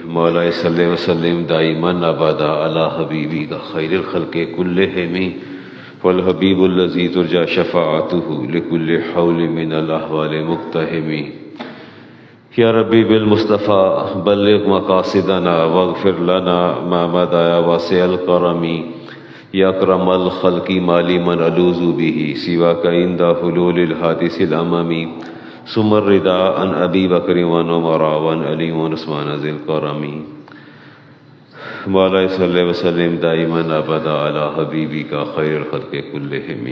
مولا صلی وسلم دائما ابدا علی حبیبی کا خیر الخلق کلہم والحبیب الذی ترجى شفاعته لكل حول من الاحوال مقتحم یا ربی بالمصطفى بلغ مقاصدنا واغفر لنا ما مضى واسع الکرم یا اکرم الخلق مالی من الوذ به سواک عند حلول الحادث الامم ثم الرضا عن ابی بکر و عمر و علی و عثمان ذی الکرم مولا صلی وسلم دائما ابدا علی حبیبی کا خیر الخلق کلہم۔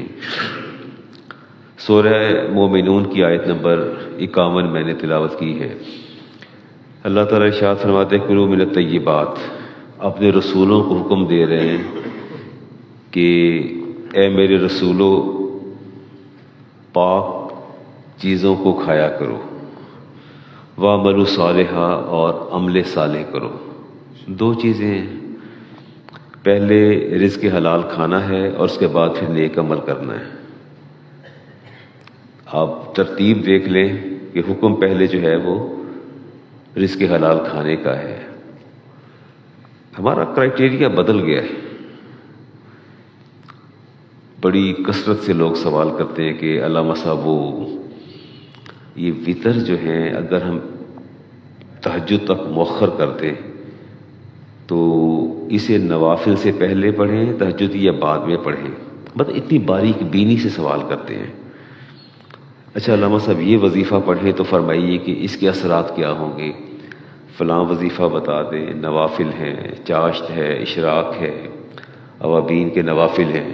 سورہ مومنون کی آیت نمبر 51 میں نے تلاوت کی ہے۔ اللہ تعالیٰ ارشاد فرماتے ہیں کلوا من الطیبات، اپنے رسولوں کو حکم دے رہے ہیں کہ اے میرے رسولو پاک چیزوں کو کھایا کرو، وَاعْمَلُوا صَالِحًا اور عمل صالح کرو۔ دو چیزیں ہیں، پہلے رزق حلال کھانا ہے اور اس کے بعد پھر نیک عمل کرنا ہے۔ آپ ترتیب دیکھ لیں کہ حکم پہلے جو ہے وہ رزق حلال کھانے کا ہے۔ ہمارا کرائٹیریا بدل گیا ہے۔ بڑی کثرت سے لوگ سوال کرتے ہیں کہ علامہ صاحب وہ یہ وطر جو ہیں اگر ہم تہجد تک مؤخر کر دیں تو اسے نوافل سے پہلے پڑھیں تہجد یا بعد میں پڑھیں، مطلب اتنی باریک بینی سے سوال کرتے ہیں۔ اچھا علامہ صاحب یہ وظیفہ پڑھیں تو فرمائیے کہ اس کے اثرات کیا ہوں گے، فلاں وظیفہ بتا دیں، نوافل ہیں، چاشت ہے، اشراق ہے، اوابین کے نوافل ہیں۔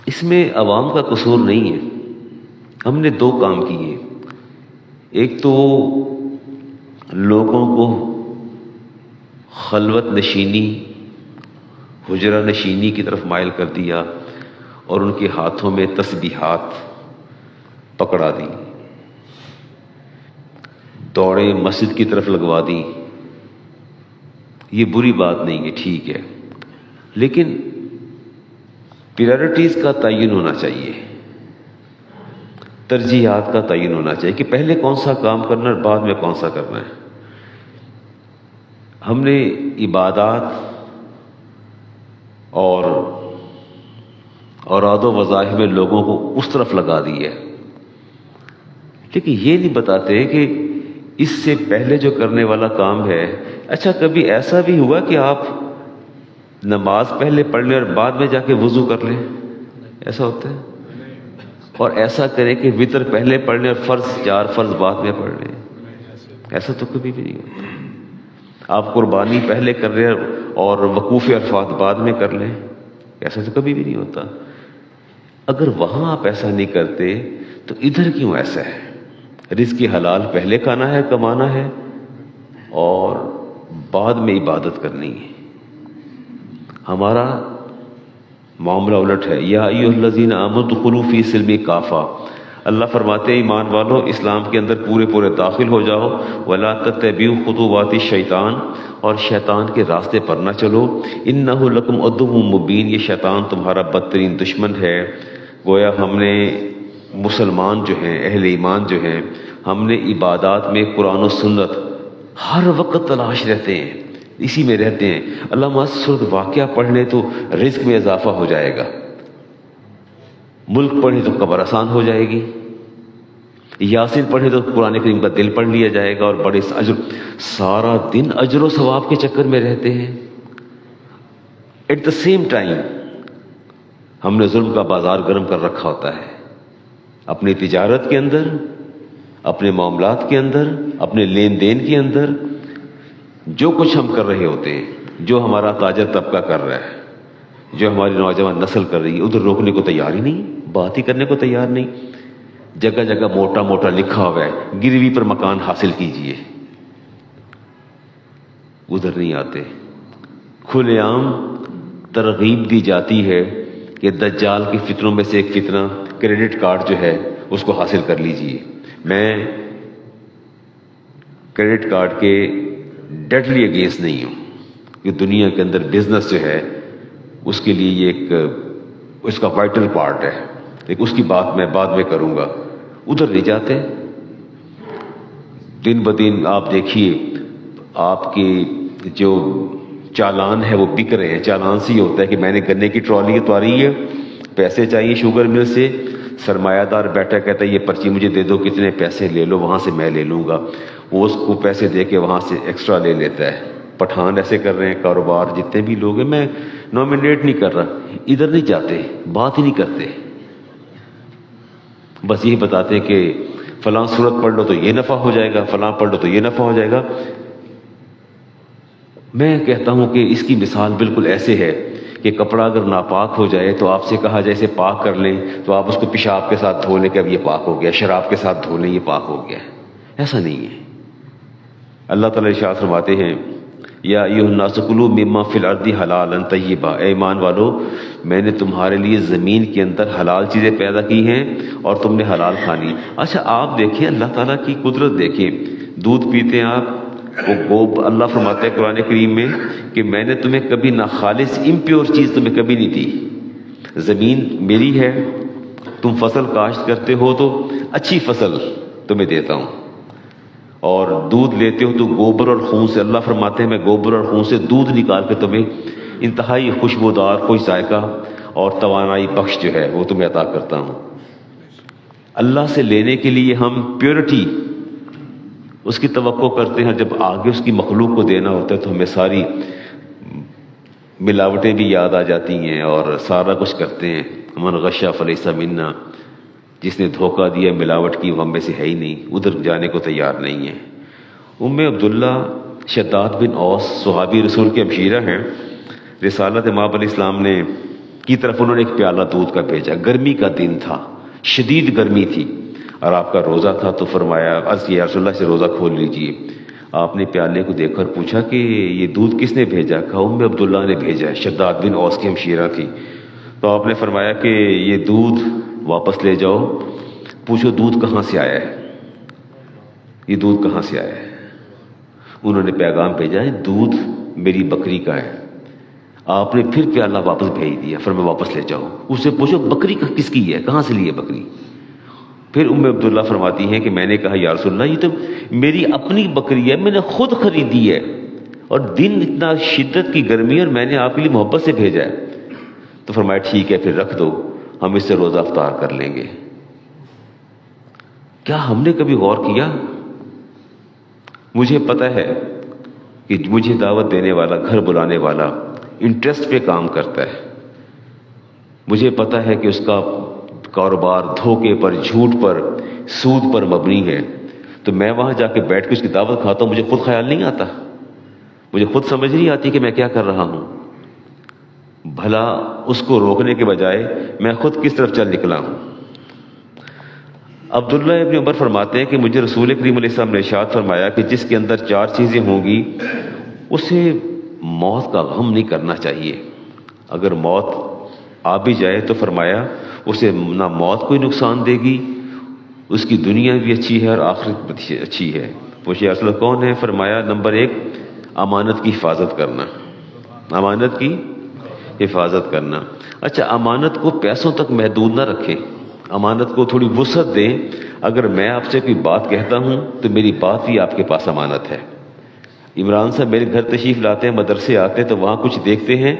اس میں عوام کا قصور نہیں ہے، ہم نے دو کام کیے۔ ایک تو لوگوں کو خلوت نشینی، حجرہ نشینی کی طرف مائل کر دیا اور ان کے ہاتھوں میں تسبیحات پکڑا دی، دوڑیں مسجد کی طرف لگوا دی۔ یہ بری بات نہیں ہے، ٹھیک ہے، لیکن پریارٹیز کا تعین ہونا چاہیے، ترجیحات کا تعین ہونا چاہیے کہ پہلے کون سا کام کرنا اور بعد میں کون سا کرنا ہے۔ ہم نے عبادات اور اوراد و وظائف میں لوگوں کو اس طرف لگا دی ہے، لیکن یہ نہیں بتاتے کہ اس سے پہلے جو کرنے والا کام ہے، اچھا کبھی ایسا بھی ہوا کہ آپ نماز پہلے پڑھ لیں اور بعد میں جا کے وضو کر لیں؟ ایسا ہوتا ہے؟ اور ایسا کریں کہ وطر پہلے پڑھ لیں اور چار فرض بعد میں پڑھ لیں؟ ایسا تو کبھی بھی نہیں ہوتا۔ آپ قربانی پہلے کر رہے ہیں اور وقوف عرفات بعد میں کر لیں؟ ایسا تو کبھی بھی نہیں ہوتا۔ اگر وہاں آپ ایسا نہیں کرتے تو ادھر کیوں ایسا ہے؟ رزق حلال پہلے کھانا ہے، کمانا ہے، اور بعد میں عبادت کرنی ہے۔ ہمارا معاملہ الٹ ہے۔ یا ایھا الذین آمنوا ادخلوا فی السلم کافہ، اللہ فرماتے ہیں ایمان والو اسلام کے اندر پورے داخل ہو جاؤ، ولا تتبعوا خطوات الشیطان، اور شیطان کے راستے پر نہ چلو، انہ لکم عدو مبین، یہ شیطان تمہارا بدترین دشمن ہے۔ گویا ہم نے مسلمان جو ہیں، اہل ایمان جو ہیں، ہم نے عبادات میں قرآن و سنت ہر وقت تلاش رہتے ہیں، اسی میں رہتے ہیں۔ علامہ صورت واقعہ پڑھ لیں تو رزق میں اضافہ ہو جائے گا، ملک پڑھیں تو قبر آسان ہو جائے گی، یاسین پڑھیں تو قرآن کریم کا دل پڑھ لیا جائے گا، اور بڑے اجر، سارا دن اجر و ثواب کے چکر میں رہتے ہیں۔ ایٹ دا سیم ٹائم ہم نے ظلم کا بازار گرم کر رکھا ہوتا ہے، اپنی تجارت کے اندر، اپنے معاملات کے اندر، اپنے لین دین کے اندر، جو کچھ ہم کر رہے ہوتے ہیں، جو ہمارا تاجر طبقہ کر رہا ہے، جو ہماری نوجوان نسل کر رہی ہے، ادھر روکنے کو تیار ہی نہیں، بات ہی کرنے کو تیار نہیں۔ جگہ جگہ موٹا لکھا ہوا ہے گروی پر مکان حاصل کیجئے، ادھر نہیں آتے۔ کھلے عام ترغیب دی جاتی ہے کہ دجال کے فتنوں میں سے ایک فتنہ کریڈٹ کارڈ جو ہے اس کو حاصل کر لیجئے۔ میں کریڈٹ کارڈ کے ڈیڈلی اگینسٹ نہیں ہوں، کہ دنیا کے اندر بزنس جو ہے اس کے لیے یہ ایک اس کا وائٹل پارٹ ہے، لیکن اس کی بات میں بعد میں کروں گا۔ ادھر نہیں جاتے۔ دن بدن آپ دیکھیے آپ کے جو چالان ہے وہ بک رہے ہیں. چالان سے یہ ہوتا ہے کہ میں نے گنے کی ٹرالی اتواری ہے, پیسے چاہیے شوگر مل سے, سرمایہ دار بیٹھا کہتا ہے یہ پرچی مجھے دے دو, کتنے پیسے لے لو, وہاں سے میں لے لوں گا. وہ اس کو پیسے دے کے وہاں سے ایکسٹرا لے لیتا ہے. پٹھان ایسے کر رہے ہیں, کاروبار جتنے بھی لوگ ہیں, میں نومینیٹ نہیں کر رہا, ادھر نہیں جاتے, بات ہی نہیں کرتے, بس یہی بتاتے ہیں کہ فلاں صورت پڑھ لو تو یہ نفع ہو جائے گا, فلاں پڑھ لو تو یہ نفع ہو جائے گا. میں کہتا ہوں کہ اس کی مثال بالکل ایسے ہے کہ کپڑا اگر ناپاک ہو جائے تو آپ سے کہا جائے اسے پاک کر لیں, تو آپ اس کو پیشاب کے ساتھ دھو لیں کہ اب یہ پاک ہو گیا, شراب کے ساتھ دھو لیں یہ پاک ہو گیا. ایسا نہیں ہے. اللہ تعالیٰ ارشاد فرماتے ہیں یا ایھا الناس کلوا مما فی الارض حلالا طیبا, اے ایمان والو میں نے تمہارے لیے زمین کے اندر حلال چیزیں پیدا کی ہیں اور تم نے حلال کھانی. اچھا آپ دیکھیں اللہ تعالیٰ کی قدرت دیکھیں, دودھ پیتے ہیں آپ, وہ اللہ فرماتے ہیں قرآن کریم میں کہ میں نے تمہیں کبھی ناخالص امپیور چیز تمہیں کبھی نہیں دی. زمین میری ہے, تم فصل کاشت کرتے ہو تو اچھی فصل تمہیں دیتا ہوں, اور دودھ لیتے ہو تو گوبر اور خون سے, اللہ فرماتے ہیں میں گوبر اور خون سے دودھ نکال کے تمہیں انتہائی خوشبودار, خوش ذائقہ اور توانائی بخش جو ہے وہ تمہیں عطا کرتا ہوں. اللہ سے لینے کے لیے ہم پیورٹی اس کی توقع کرتے ہیں, جب آگے اس کی مخلوق کو دینا ہوتا ہے تو ہمیں ساری ملاوٹیں بھی یاد آ جاتی ہیں اور سارا کچھ کرتے ہیں. من غش فلیس منا, جس نے دھوکہ دیا ملاوٹ کی وہ ہم میں سے ہے ہی نہیں, ادھر جانے کو تیار نہیں ہے. عبداللہ شداد بن اوس صحابی رسول کے ہمشیرہ ہیں, رسالت امام علیہ السلام نے کی طرف انہوں نے ایک پیالہ دودھ کا بھیجا, گرمی کا دن تھا, شدید گرمی تھی اور آپ کا روزہ تھا, تو فرمایا عرض کیا رسول اللہ سے روزہ کھول لیجئے. آپ نے پیالے کو دیکھ کر پوچھا کہ یہ دودھ کس نے بھیجا؟ کہا عبداللہ نے بھیجا, شداد بن اوس کی ہمشیرہ تھی. تو آپ نے فرمایا کہ یہ دودھ واپس لے جاؤ, پوچھو دودھ کہاں سے آیا ہے, یہ دودھ کہاں سے آیا ہے. انہوں نے پیغام بھیجا ہے دودھ میری بکری کا ہے. آپ نے پھر پیالہ واپس بھیج دیا, فرمایا واپس لے جاؤ. اس سے پوچھو بکری کس کی ہے, کہاں سے لی ہے بکری. پھر عبداللہ فرماتی ہیں کہ میں نے کہا یا رسول اللہ یہ تو میری اپنی بکری ہے, میں نے خود خریدی ہے, اور دن اتنا شدت کی گرمی ہے اور میں نے آپ کے لیے محبت سے بھیجا ہے. تو فرمایا ٹھیک ہے پھر رکھ دو, ہم اس سے روزہ افطار کر لیں گے. کیا ہم نے کبھی غور کیا؟ مجھے پتہ ہے کہ مجھے دعوت دینے والا, گھر بلانے والا انٹرسٹ پہ کام کرتا ہے. مجھے پتہ ہے کہ اس کا کاروبار دھوکے پر, جھوٹ پر, سود پر مبنی ہے. تو میں وہاں جا کے بیٹھ کے اس کی دعوت کھاتا ہوں, مجھے خود خیال نہیں آتا, مجھے خود سمجھ نہیں آتی کہ میں کیا کر رہا ہوں. بھلا اس کو روکنے کے بجائے میں خود کس طرف چل نکلا ہوں. عبداللہ ابن عمر فرماتے ہیں کہ مجھے رسول کریم علیہ السلام نے ارشاد فرمایا کہ جس کے اندر 4 چیزیں ہوں گی اسے موت کا غم نہیں کرنا چاہیے. اگر موت آ بھی جائے تو فرمایا اسے نہ موت کوئی نقصان دے گی, اس کی دنیا بھی اچھی ہے اور آخرت بھی اچھی ہے. پوچھے اصل کون ہے؟ فرمایا نمبر 1 امانت کی حفاظت کرنا, امانت کی حفاظت کرنا. اچھا امانت کو پیسوں تک محدود نہ رکھیں, امانت کو تھوڑی وسعت دیں. اگر میں آپ سے کوئی بات کہتا ہوں تو میری بات بھی آپ کے پاس امانت ہے. عمران صاحب میرے گھر تشریف لاتے ہیں, مدرسے آتے ہیں تو وہاں کچھ دیکھتے ہیں,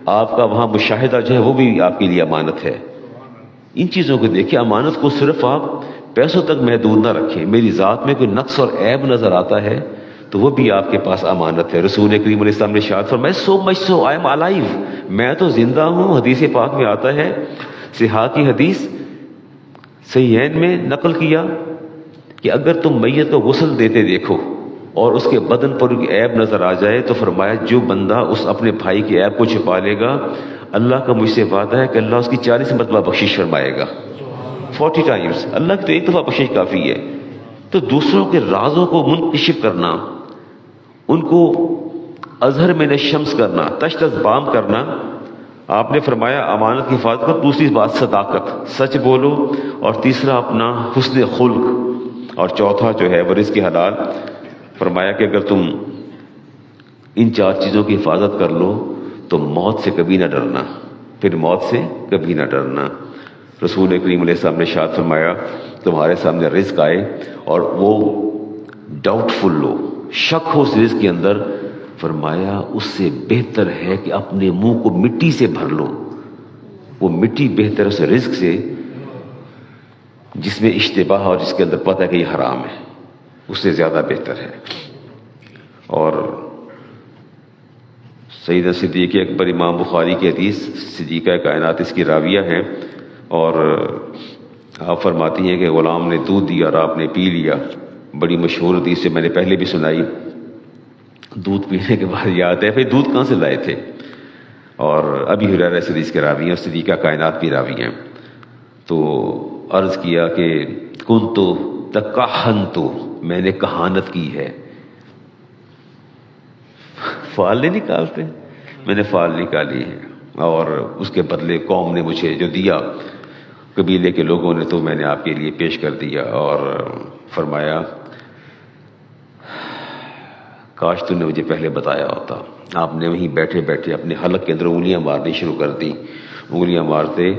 آپ کا وہاں مشاہدہ جو ہے وہ بھی آپ کے لیے امانت ہے. ان چیزوں کو دیکھیں, امانت کو صرف آپ پیسوں تک محدود نہ رکھیں. میری ذات میں کوئی نقص اور عیب نظر آتا ہے تو وہ بھی آپ کے پاس امانت ہے. رسول کریم علیہ السلام نے ارشاد فرمایا سو مچ سو آئی ایم الائیو, میں تو زندہ ہوں. حدیث پاک میں آتا ہے, صحاح کی حدیث صحیحین میں نقل کیا کہ اگر تم میت کو غسل دیتے دیکھو اور اس کے بدن پر عیب نظر آ جائے تو فرمایا جو بندہ اس اپنے بھائی کے عیب کو چھپا لے گا, اللہ کا مجھ سے وعدہ ہے کہ اللہ اس کی 40 مرتبہ بخشش فرمائے گا, 40 ٹائمز. اللہ کی تو ایک دفعہ بخشش کافی ہے. تو دوسروں کے رازوں کو منکشف کرنا, ان کو اظہر من الشمس کرنا, تشت از بام کرنا. آپ نے فرمایا امانت کی حفاظت کر. دوسری بات صداقت, سچ بولو. اور تیسرا اپنا حسن خلق. اور چوتھا جو ہے وہ رزق حلال. فرمایا کہ اگر تم ان 4 چیزوں کی حفاظت کر لو تو موت سے کبھی نہ ڈرنا, پھر موت سے کبھی نہ ڈرنا. رسول کریم علیہ السلام نے ارشاد فرمایا تمہارے سامنے رزق آئے اور وہ ڈاؤٹ فل ہو، شک ہو اس رزق کے اندر، فرمایا اس سے بہتر ہے کہ اپنے منہ کو مٹی سے بھر لو. وہ مٹی بہتر اس رزق سے جس میں اشتباہ اور جس کے اندر پتہ ہے کہ یہ حرام ہے، اس سے زیادہ بہتر ہے. اور سیدنا صدیق اکبر امام بخاری کی حدیث، صدیقہ کائنات اس کی راویہ ہیں، اور آپ فرماتی ہیں کہ غلام نے دودھ دیا اور آپ نے پی لیا. بڑی مشہور حدیث سے میں نے پہلے بھی سنائی. دودھ پینے کے بعد یاد ہے پھر دودھ کہاں سے لائے تھے. اور ابی ہریرہ اس حدیث کے راوی ہیں اور صدیقہ کائنات بھی راوی ہیں. تو عرض کیا کہ کنتو تکہنتو، میں نے کہانت کی ہے. فال نہیں نکالتے، میں نے فال نکالی ہے، اور اس کے بدلے قوم نے مجھے جو دیا، قبیلے کے لوگوں نے، تو میں نے آپ کے لیے پیش کر دیا. اور فرمایا کاش تو نے مجھے پہلے بتایا ہوتا. آپ نے وہیں بیٹھے بیٹھے اپنے حلق کے اندر انگلیاں مارنی شروع کر دی. انگلیاں مارتے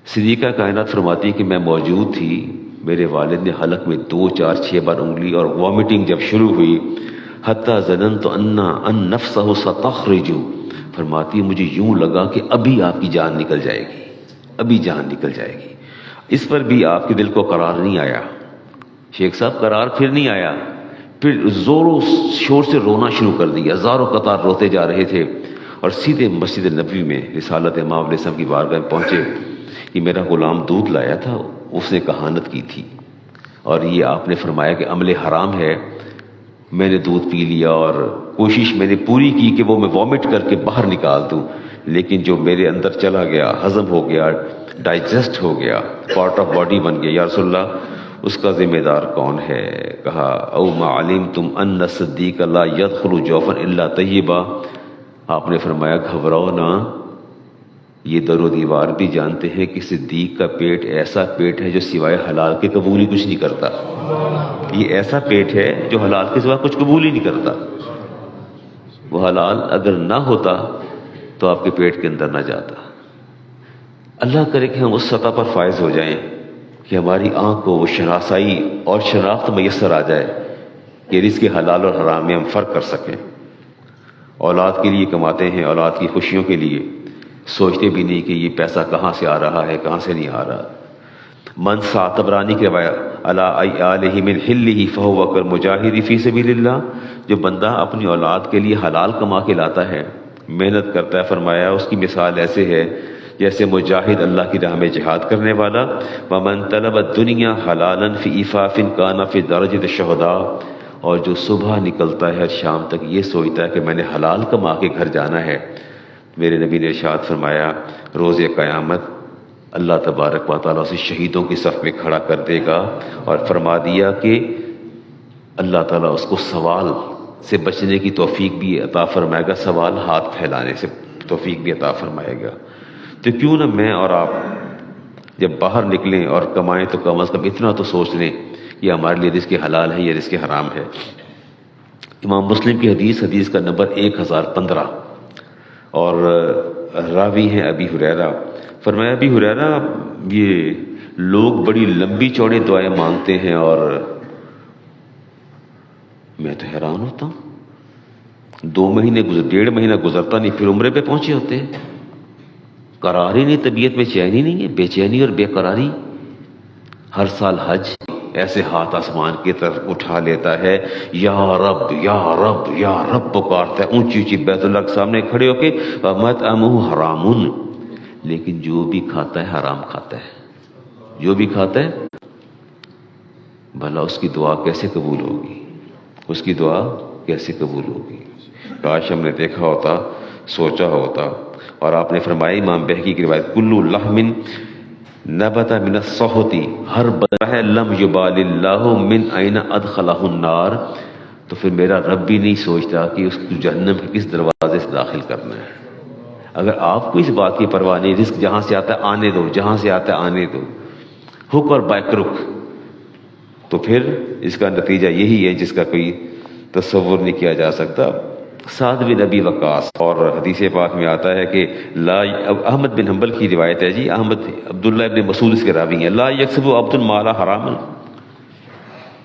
صدیقہ کائنات فرماتی کہ میں موجود تھی، میرے والد نے حلق میں 2 4 6 بار انگلی، اور وامٹنگ جب شروع ہوئی، حتیٰ ظننت ان نفسہ ستخرج، فرماتی مجھے یوں لگا کہ ابھی آپ کی جان نکل جائے گی، ابھی جان نکل جائے گی. اس پر بھی آپ کے دل کو قرار نہیں آیا. شیخ صاحب قرار پھر نہیں آیا، پھر زور و شور سے رونا شروع کر دیا. ہزاروں قطار روتے جا رہے تھے، اور سیدھے مسجد نبوی میں رسالت امام علیہ السلام کی بارگاہ میں پہنچے کہ میرا غلام دودھ لایا تھا، اس نے کہانت کی تھی، اور یہ آپ نے فرمایا کہ عمل حرام ہے. میں نے دودھ پی لیا، اور کوشش میں نے پوری کی کہ وہ میں وامٹ کر کے باہر نکال دوں، لیکن جو میرے اندر چلا گیا، ہضم ہو گیا، ڈائجسٹ ہو گیا، پارٹ آف باڈی بن گیا. یا رسول اللہ اس کا ذمہ دار کون ہے؟ کہا او ما علمتم ان الصدیق لا يدخل جوفا الا طیبا. آپ نے فرمایا گھبراؤ نہ، یہ در و دیوار بھی جانتے ہیں کہ صدیق کا پیٹ ایسا پیٹ ہے جو سوائے حلال کے قبول ہی کچھ نہیں کرتا. یہ ایسا پیٹ ہے جو حلال کے سوا کچھ قبول ہی نہیں کرتا. وہ حلال اگر نہ ہوتا تو آپ کے پیٹ کے اندر نہ جاتا. اللہ کرے کہ ہم اس سطح پر فائز ہو جائیں کہ ہماری آنکھ کو وہ شناسائی اور شناخت میسر آ جائے کہ رزق حلال اور حرام میں ہم فرق کر سکیں. اولاد کے لیے کماتے ہیں، اولاد کی خوشیوں کے لیے، سوچتے بھی نہیں کہ یہ پیسہ کہاں سے آ رہا ہے، کہاں سے نہیں آ رہا. من سا طبرانی کی روایت الا آلہ من حلہ فہو کالمجاہد فی سبیل اللہ، جو بندہ اپنی اولاد کے لیے حلال کما کے لاتا ہے، محنت کرتا ہے، فرمایا اس کی مثال ایسے ہے جیسے مجاہد اللہ کی راہ میں جہاد کرنے والا. ومن طلب الدنیا حلالا فی عفاف کان فی درجۃ الشہداء، اور جو صبح نکلتا ہے شام تک یہ سوچتا ہے کہ میں نے حلال کما کے گھر جانا ہے، میرے نبی نے ارشاد فرمایا روز قیامت اللہ تبارک و تعالیٰ اسے شہیدوں کی صف میں کھڑا کر دے گا، اور فرما دیا کہ اللہ تعالیٰ اس کو سوال سے بچنے کی توفیق بھی عطا فرمائے گا، سوال ہاتھ پھیلانے سے توفیق بھی عطا فرمائے گا. تو کیوں نہ میں اور آپ جب باہر نکلیں اور کمائیں تو کم از کم اتنا تو سوچ لیں کہ ہمارے لیے رزق حلال ہے یا رزق حرام ہے. امام مسلم کی حدیث کا نمبر 1015، اور راوی ہیں ابی ہریرہ. فرمایا ابی ہریرہ یہ لوگ بڑی لمبی چوڑی دعائیں مانگتے ہیں، اور میں تو حیران ہوتا ہوں، 2 مہینے 1.5 مہینہ گزرتا نہیں پھر عمرے پہ پہنچے ہوتے ہیں. قرار ہی نہیں، طبیعت میں چین ہی نہیں ہے، بے چینی اور بے قراری. ہر سال حج ایسے ہاتھ آسمان کی طرف اٹھا لیتا ہے، یا رب یا رب یا رب پکارتا ہے، اونچی اونچی بیت اللہ کے سامنے کھڑے ہو کے مطعمہ حرام، لیکن جو بھی کھاتا ہے حرام کھاتا ہے. جو بھی کھاتا ہے، بھلا اس کی دعا کیسے قبول ہوگی؟ اس کی دعا کیسے قبول ہوگی؟ کاش ہم نے دیکھا ہوتا، سوچا ہوتا. اور آپ نے فرمایا امام بہقی کی روایت کلو لحم نبت من الصحت، ہر بدن ہے لم یبال اللہ من این ادخلہ النار. تو پھر میرا رب بھی نہیں سوچتا کہ اس کو جہنم کے کس دروازے سے داخل کرنا ہے. اگر آپ کو اس بات کی پرواہ نہیں، رزق جہاں سے آتا ہے آنے دو، جہاں سے آتا ہے آنے دو، ہک اور بائی کرک، تو پھر اس کا نتیجہ یہی ہے جس کا کوئی تصور نہیں کیا جا سکتا. سعد بن ابی وقاص، اور حدیث پاک میں آتا ہے کہ لا، احمد بن حنبل کی روایت ہے جی، احمد عبداللہ ابن مسعود اس کے راوی ہیں، لا یکسب عبد المال حراما،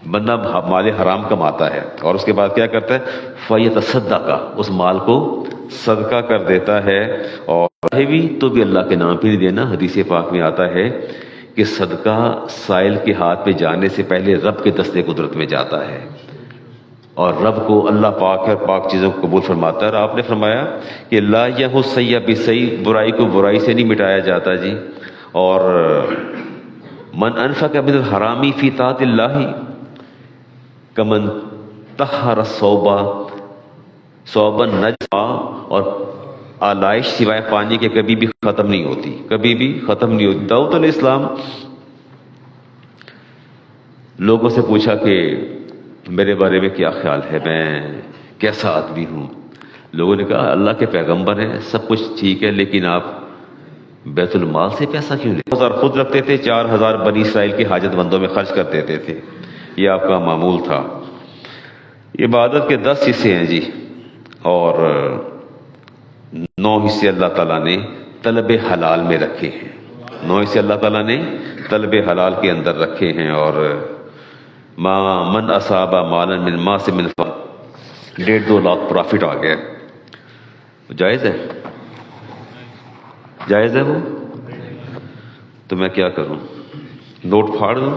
بندہ مال حرام کماتا ہے اور اس کے بعد کیا کرتا ہے؟ فیتصدق، اس مال کو صدقہ کر دیتا ہے، اور بھی تو بھی اللہ کے نام پہ نہیں دینا۔ حدیث پاک میں آتا ہے کہ صدقہ سائل کے ہاتھ پہ جانے سے پہلے رب کے دستے قدرت میں جاتا ہے، اور رب کو اللہ پاک ہے، پاک چیزوں کو قبول فرماتا ہے۔ اور آپ نے فرمایا کہ لا یحو السیء بالسیء، برائی کو برائی سے نہیں مٹایا جاتا جی۔ اور من انفق من الحرام فی طاعت اللہ کمن طہر الثوب ثوبا نجفا، اور آلائش سوائے پانی کے کبھی بھی ختم نہیں ہوتی، کبھی بھی ختم نہیں ہوتی۔ داؤد علیہ السلام لوگوں سے پوچھا کہ میرے بارے میں کیا خیال ہے، میں کیسا آدمی ہوں؟ لوگوں نے کہا اللہ کے پیغمبر ہیں، سب کچھ ٹھیک ہے، لیکن آپ بیت المال سے پیسہ کیوں لے؟ 2000 خود رکھتے تھے، 4000 بنی اسرائیل کے حاجت مندوں میں خرچ کر دیتے تھے، یہ آپ کا معمول تھا۔ عبادت کے 10 حصے ہیں جی، اور 9 حصے اللہ تعالیٰ نے طلب حلال میں رکھے ہیں، 9 حصے اللہ تعالیٰ نے طلب حلال کے اندر رکھے ہیں۔ اور من اصاب مالا من ما سے من 1.5-2 لاکھ پرافٹ آ گیا، جائز ہے؟ جائز ہے وہ؟ تو میں کیا کروں؟ نوٹ پھاڑ دوں؟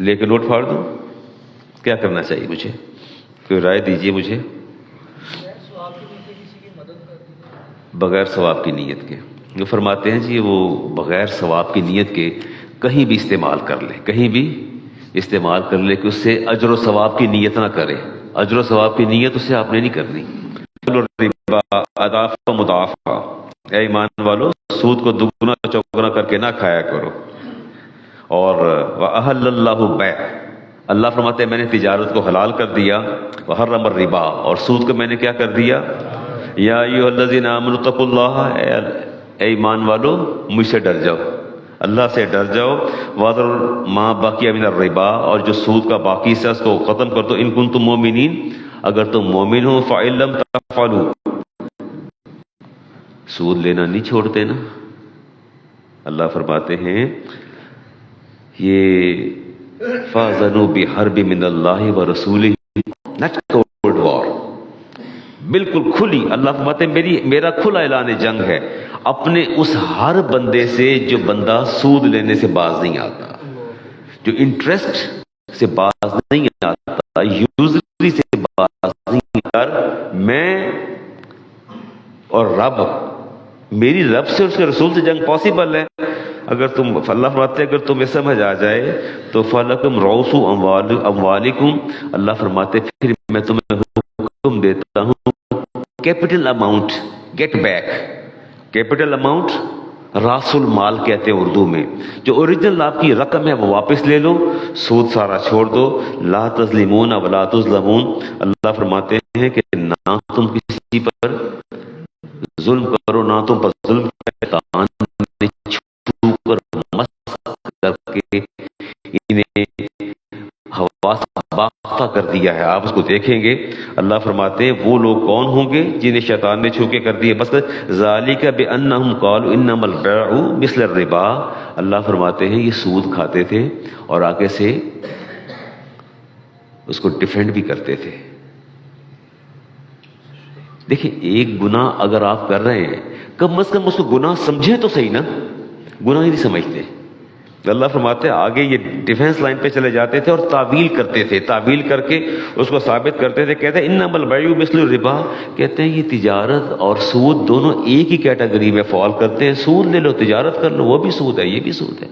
لے کے نوٹ پھاڑ دوں؟ کیا کرنا چاہیے مجھے؟ کوئی رائے دیجیے مجھے۔ بغیر ثواب کی نیت کے، وہ فرماتے ہیں جی وہ بغیر ثواب کی نیت کے کہیں بھی استعمال کر لے، کہیں بھی استعمال کر لے، کہ اس سے اجر و ثواب کی نیت نہ کرے، اجر و ثواب کی نیت اس سے آپ نے نہیں کرنی۔ ربا اضافہ مضاعفہ، اے ایمان والو سود کو دگنا چوگنا کر کے نہ کھایا کرو۔ اور وَأَحَلَّ اللَّهُ الْبَيْعَ، اللہ فرماتے ہیں میں نے تجارت کو حلال کر دیا، وَحَرَّمَ الرِّبَا، اور سود کو میں نے کیا کر دیا؟ یا ایھا الذین آمنوا اتقوا اللہ، اے ایمان والو مجھ سے ڈر جاؤ، اللہ سے ڈر جاؤ۔ وَذَرُوا مَا بَقِیَ مِنَ الرِّبَا، اور جو سود کا باقی ہے اس کو ختم کر دو، ان کنتم مؤمنین، اگر تم مومن ہو۔ فَإِن لَّم تَفْعَلُوا، سود لینا نہیں چھوڑتے نا، اللہ فرماتے ہیں یہ فَأَذَنُوا بِحَرْبٍ مِّنَ اللَّهِ وَرَسُولِهِ، ناٹ کولڈ وار، بالکل کھلی، اللہ فرماتے ہیں میرا کھلا اعلان جنگ ہے اپنے اس ہر بندے سے جو بندہ سود لینے سے باز نہیں آتا، جو انٹرسٹ سے باز نہیں آتا، یوزری سے باز نہیں آتا۔ میں اور رب، میری رب سے اور اس کے رسول سے جنگ پاسبل ہے اگر تم، اللہ فرماتے ہیں اگر تمہیں سمجھ آ جائے تو فَلَكُمْ رُؤُوسُ أَمْوَالِكُمْ، اللہ فرماتے ہیں پھر میں تمہیں حکم دیتا ہوں capital amount get back, capital amount راس المال کہتے ہیں اردو میں، جو اوریجنل آپ کی رقم ہے وہ واپس لے لو، سود سارا چھوڑ دو۔ لا تظلمون ولا تظلمون، اللہ فرماتے ہیں کہ نہ تم کسی پر ظلم کرو، نہ تم پر ظلم کرو، چھو کر مس کر کے انہیں حواس باختہ کر دیا ہے، آپ اس کو دیکھیں گے۔ اللہ فرماتے ہیں وہ لوگ کون ہوں گے جنہیں شیطان نے چھو کے کر دیے؟ بس ذالک بانہم قالوا انما البیع مثل الربا، اللہ فرماتے ہیں یہ سود کھاتے تھے اور آگے سے اس کو ڈیفینڈ بھی کرتے تھے۔ دیکھیں ایک گناہ اگر آپ کر رہے ہیں کم از کم اس کو گناہ سمجھیں تو صحیح نا، گناہ ہی نہیں سمجھتے۔ اللہ فرماتے ہیں آگے یہ ڈیفینس لائن پہ چلے جاتے تھے اور تعویل کرتے تھے، تعویل کر کے اس کو ثابت کرتے تھے، کہتے ہیں انما البیع مثل الربا، کہتے ہیں یہ تجارت اور سود دونوں ایک ہی کیٹیگری میں فال کرتے ہیں، سود لے لو تجارت کر لو وہ بھی سود ہے یہ بھی سود ہے۔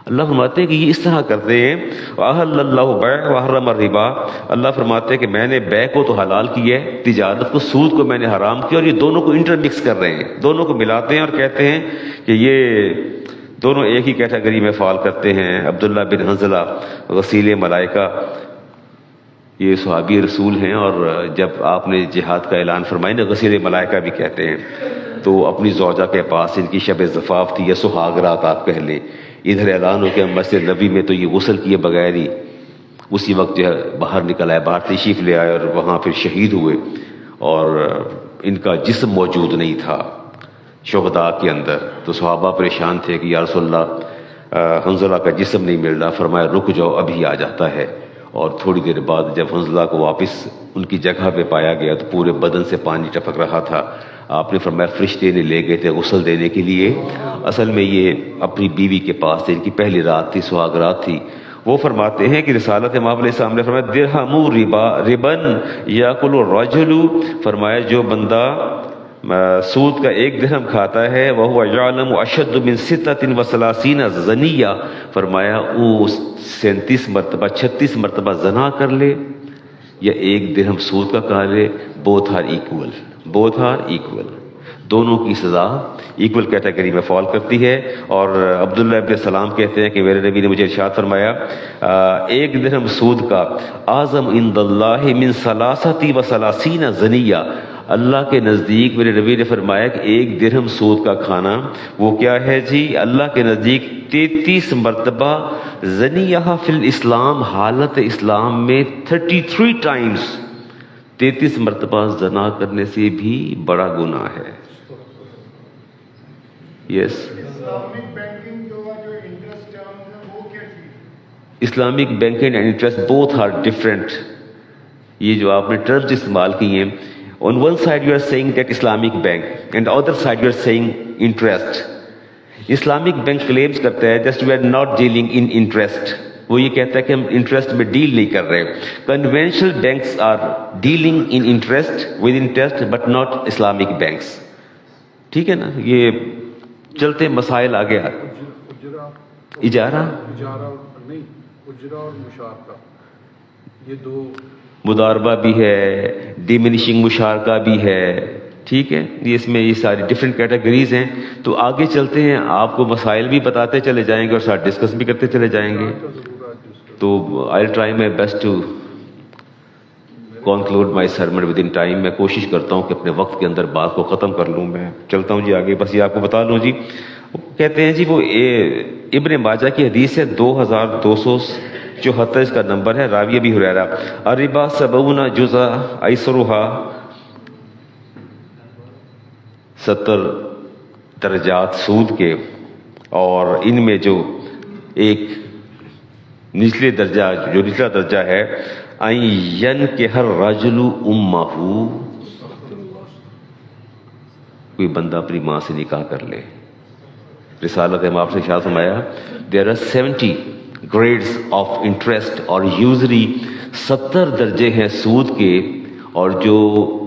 اللہ فرماتے ہیں کہ یہ اس طرح کرتے ہیں۔ وَأَحَلَّ اللَّهُ الْبَيْعَ وَحَرَّمَ الرِّبَا، اللہ فرماتے ہیں کہ میں نے بیع کو تو حلال کیا ہے، تجارت کو سود کو میں نے حرام کیا، اور یہ دونوں کو انٹرمکس کر رہے ہیں، دونوں کو ملاتے ہیں اور کہتے ہیں کہ یہ دونوں ایک ہی کیٹیگری میں فال کرتے ہیں۔ عبداللہ بن حنظلہ غسیل ملائکہ، یہ صحابی رسول ہیں، اور جب آپ نے جہاد کا اعلان فرمایا نا، غسیل ملائکہ بھی کہتے ہیں، تو اپنی زوجہ کے پاس ان کی شب زفاف تھی یا سہاگ رات آپ کہہ لیں، ادھر اعلان ہو کہ مسجد نبی میں تو یہ غسل کیے بغیر ہی اسی وقت جو ہے باہر نکل آئے، باہر تشریف لے آئے اور وہاں پھر شہید ہوئے، اور ان کا جسم موجود نہیں تھا شہداء کے اندر۔ تو صحابہ پریشان تھے کہ یا رسول اللہ حنظلہ کا جسم نہیں مل رہا، فرمایا رک جاؤ ابھی آ جاتا ہے. اور تھوڑی دیر بعد جب حنظلہ کو واپس ان کی جگہ پہ پایا گیا تو پورے بدن سے پانی ٹپک رہا تھا. آپ نے فرمایا فرشتے نے لے گئے تھے غسل دینے کے لیے. اصل میں یہ اپنی بیوی کے پاس تھے، ان کی پہلی رات تھی، سہاگ رات تھی. وہ فرماتے ہیں کہ رسالت امام علیہ السلام نے فرمایا درہم ربن یاکل الرجل، فرمایا جو بندہ سود کا 1 درہم کھاتا ہے وہو یعلم اشد من 36 زنیہ، فرمایا وہ 37 مرتبہ 36 مرتبہ زنا کر لے یا 1 درہم سود کا کھا لے، both are equal, both are equal, دونوں کی سزا ایکول کیٹیگری میں فال کرتی ہے. اور عبداللہ ابن سلام کہتے ہیں کہ میرے نبی نے مجھے ارشاد فرمایا 1 درہم سود کا اعظم عند اللہ من 33 زنیہ، اللہ کے نزدیک میرے نبی نے فرمایا کہ 1 درہم سود کا کھانا وہ کیا ہے جی، اللہ کے نزدیک 33 مرتبہ زنیہ فی الاسلام، حالت اسلام میں 33 ٹائمز 33 مرتبہ زنا کرنے سے بھی بڑا گناہ ہے. یس اسلامک بینکنگ جو انٹرسٹ ہے وہ کیسی؟ Islamic banking and interest both are different. یہ جو آپ نے ٹرمز استعمال کی ہیں، on one side you are saying that Islamic bank and other side you are saying interest. Islamic bank claims کرتا ہے just we are not dealing in interest، وہ یہ کہتا ہے کہ ہم انٹرسٹ میں ڈیل نہیں کر رہے. Conventional banks are dealing in interest with interest but not Islamic banks. ٹھیک ہے نا، یہ چلتے مسائل آگے. اجارہ نہیں، اجرا اور مشارکہ یہ 2 مضاربہ بھی ہے، ڈیمینشنگ مشارکہ بھی ہے. ٹھیک ہے، یہ اس میں یہ ساری ڈفرینٹ کیٹیگریز ہیں. تو آگے چلتے ہیں، آپ کو مسائل بھی بتاتے چلے جائیں گے اور ساتھ ڈسکس بھی کرتے چلے جائیں گے. تو I try my best to conclude my sermon with in time. میں کوشش کرتا ہوں کہ اپنے وقت کے اندر بات کو ختم کر لوں. میں چلتا ہوں جی آگے، بس یہ آپ کو بتا لوں جی. کہتے ہیں جی وہ ابن ماجہ کی حدیث ہے 2274 اس کا نمبر ہے، راوی ابی ہریرہ. الربا 70 جزء ایسرها 70 درجات سود کے، اور ان میں جو ایک نچلے درجہ، جو نچلا درجہ ہے ان ینکح الرجل امہ، کوئی بندہ اپنی ماں سے نکاح کر لے. رسالت امام سے ارشاد فرمایا there are 70 grades of interest اور usury 70 درجے ہیں سود کے، اور جو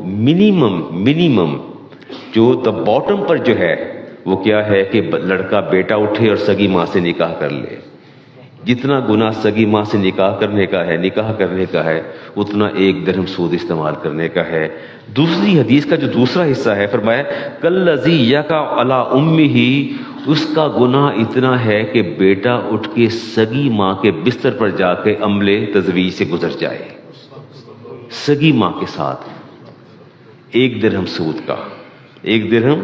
منیمم جو the bottom پر جو ہے وہ کیا ہے کہ لڑکا بیٹا اٹھے اور سگی ماں سے نکاح کر لے. جتنا گناہ سگی ماں سے نکاح کرنے کا ہے اتنا 1 درہم سود استعمال کرنے کا ہے. دوسری حدیث کا جو دوسرا حصہ ہے فرمایا کالذی یقع علی امہ، اس کا گناہ اتنا ہے کہ بیٹا اٹھ کے سگی ماں کے بستر پر جا کے عمل تزویج سے گزر جائے، سگی ماں کے ساتھ. 1 درہم سود کا، 1 درہم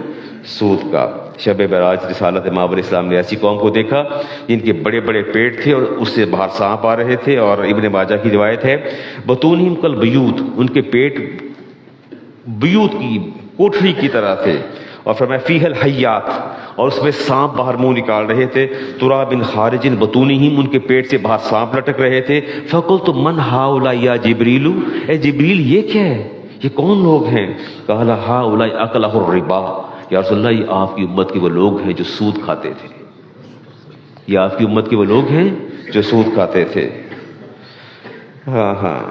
سود کا. شب معراج رسالت امام علیہ السلام نے ایسی قوم کو دیکھا جن کے بڑے بڑے پیٹ تھے اور اس سے باہر سانپ آ رہے تھے. اور ابن ماجہ کی روایت ہے بطونہم کالبیوت، ان کے پیٹ بیوت کی کوٹھری کی طرح تھے. اور فرمایا فیہ الحیات، اور اس میں سانپ باہر منہ نکال رہے تھے. تراب بن خارج بطونہم، ان کے پیٹ سے باہر سانپ لٹک رہے تھے. فقلت من ہؤلاء یا جبریل، اے جبریل یہ کیا ہے، یہ کون لوگ ہیں؟ قال ہؤلاء اکلہ الربا، یا رسول اللہ یہ آپ کی امت کے وہ لوگ ہیں جو سود کھاتے تھے، یہ آپ کی امت کے وہ لوگ ہیں جو سود کھاتے تھے. ہاں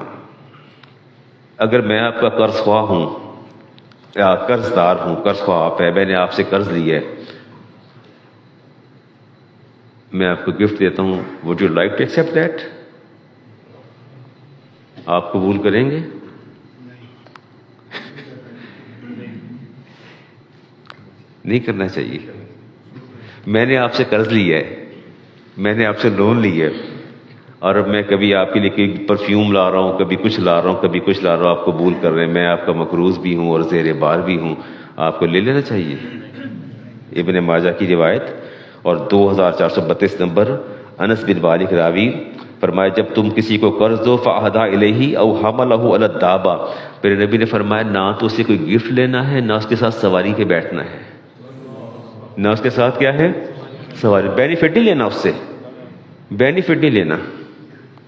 اگر میں آپ کا قرض خواہ ہوں یا قرض دار ہوں، قرض خواہ آپ ہے، میں نے آپ سے قرض لیا ہے، میں آپ کو گفٹ دیتا ہوں، would you like to accept that? آپ قبول کریں گے؟ نہیں کرنا چاہیے. میں نے آپ سے قرض لیا ہے، میں نے آپ سے لون لیا ہے، اور اب میں کبھی آپ کے لیے کوئی پرفیوم لا رہا ہوں، کبھی کچھ لا رہا ہوں، کبھی کچھ لا رہا ہوں، آپ قبول کر رہے ہیں، میں آپ کا مقروض بھی ہوں اور زیر بار بھی ہوں، آپ کو لے لینا چاہیے. ابن ماجہ کی روایت اور 2432 نمبر، انس بن مالک راوی، فرمایا جب تم کسی کو قرض دو فاہدا الیہ او حملہ علی الدابہ، پھر نبی نے فرمایا نہ تو اسے کوئی گفٹ لینا ہے، نہ اس کے ساتھ سواری کے بیٹھنا ہے، نہ اس کے ساتھ کیا ہے سواری بینیفٹ نہیں لینا، اس سے بینیفٹ نہیں لینا،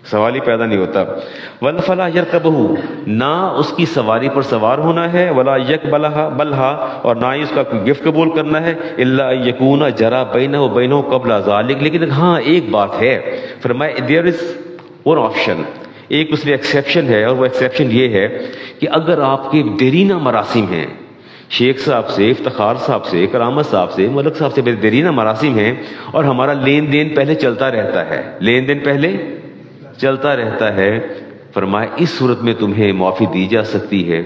سوال ہی پیدا نہیں ہوتا. وَلَفَلَا يَرْكَبُهُ، نہ اس کی سواری پر سوار ہونا ہے، وَلَا يَقْبَلَهَا بَلْهَا، اور نہ ہی اس کا گفٹ قبول کرنا ہے، إِلَّا أَن يَكُونَ جَرَى بَيْنَهُ وَبَيْنَهُ قَبْلَ ذَلِكَ. لیکن ہاں ایک بات ہے، فرمایا there is one option، ایک اس میں ایکسیپشن ہے، اور وہ ایکسیپشن یہ ہے کہ اگر آپ کے دیرینہ مراسم ہیں، شیخ صاحب سے، افتخار صاحب سے، کرامت صاحب سے، ملک صاحب سے دیرینہ مراسم ہیں، اور ہمارا لین دین پہلے چلتا رہتا ہے، لین دین پہلے چلتا رہتا ہے، فرمایا اس صورت میں تمہیں معافی دی جا سکتی ہے،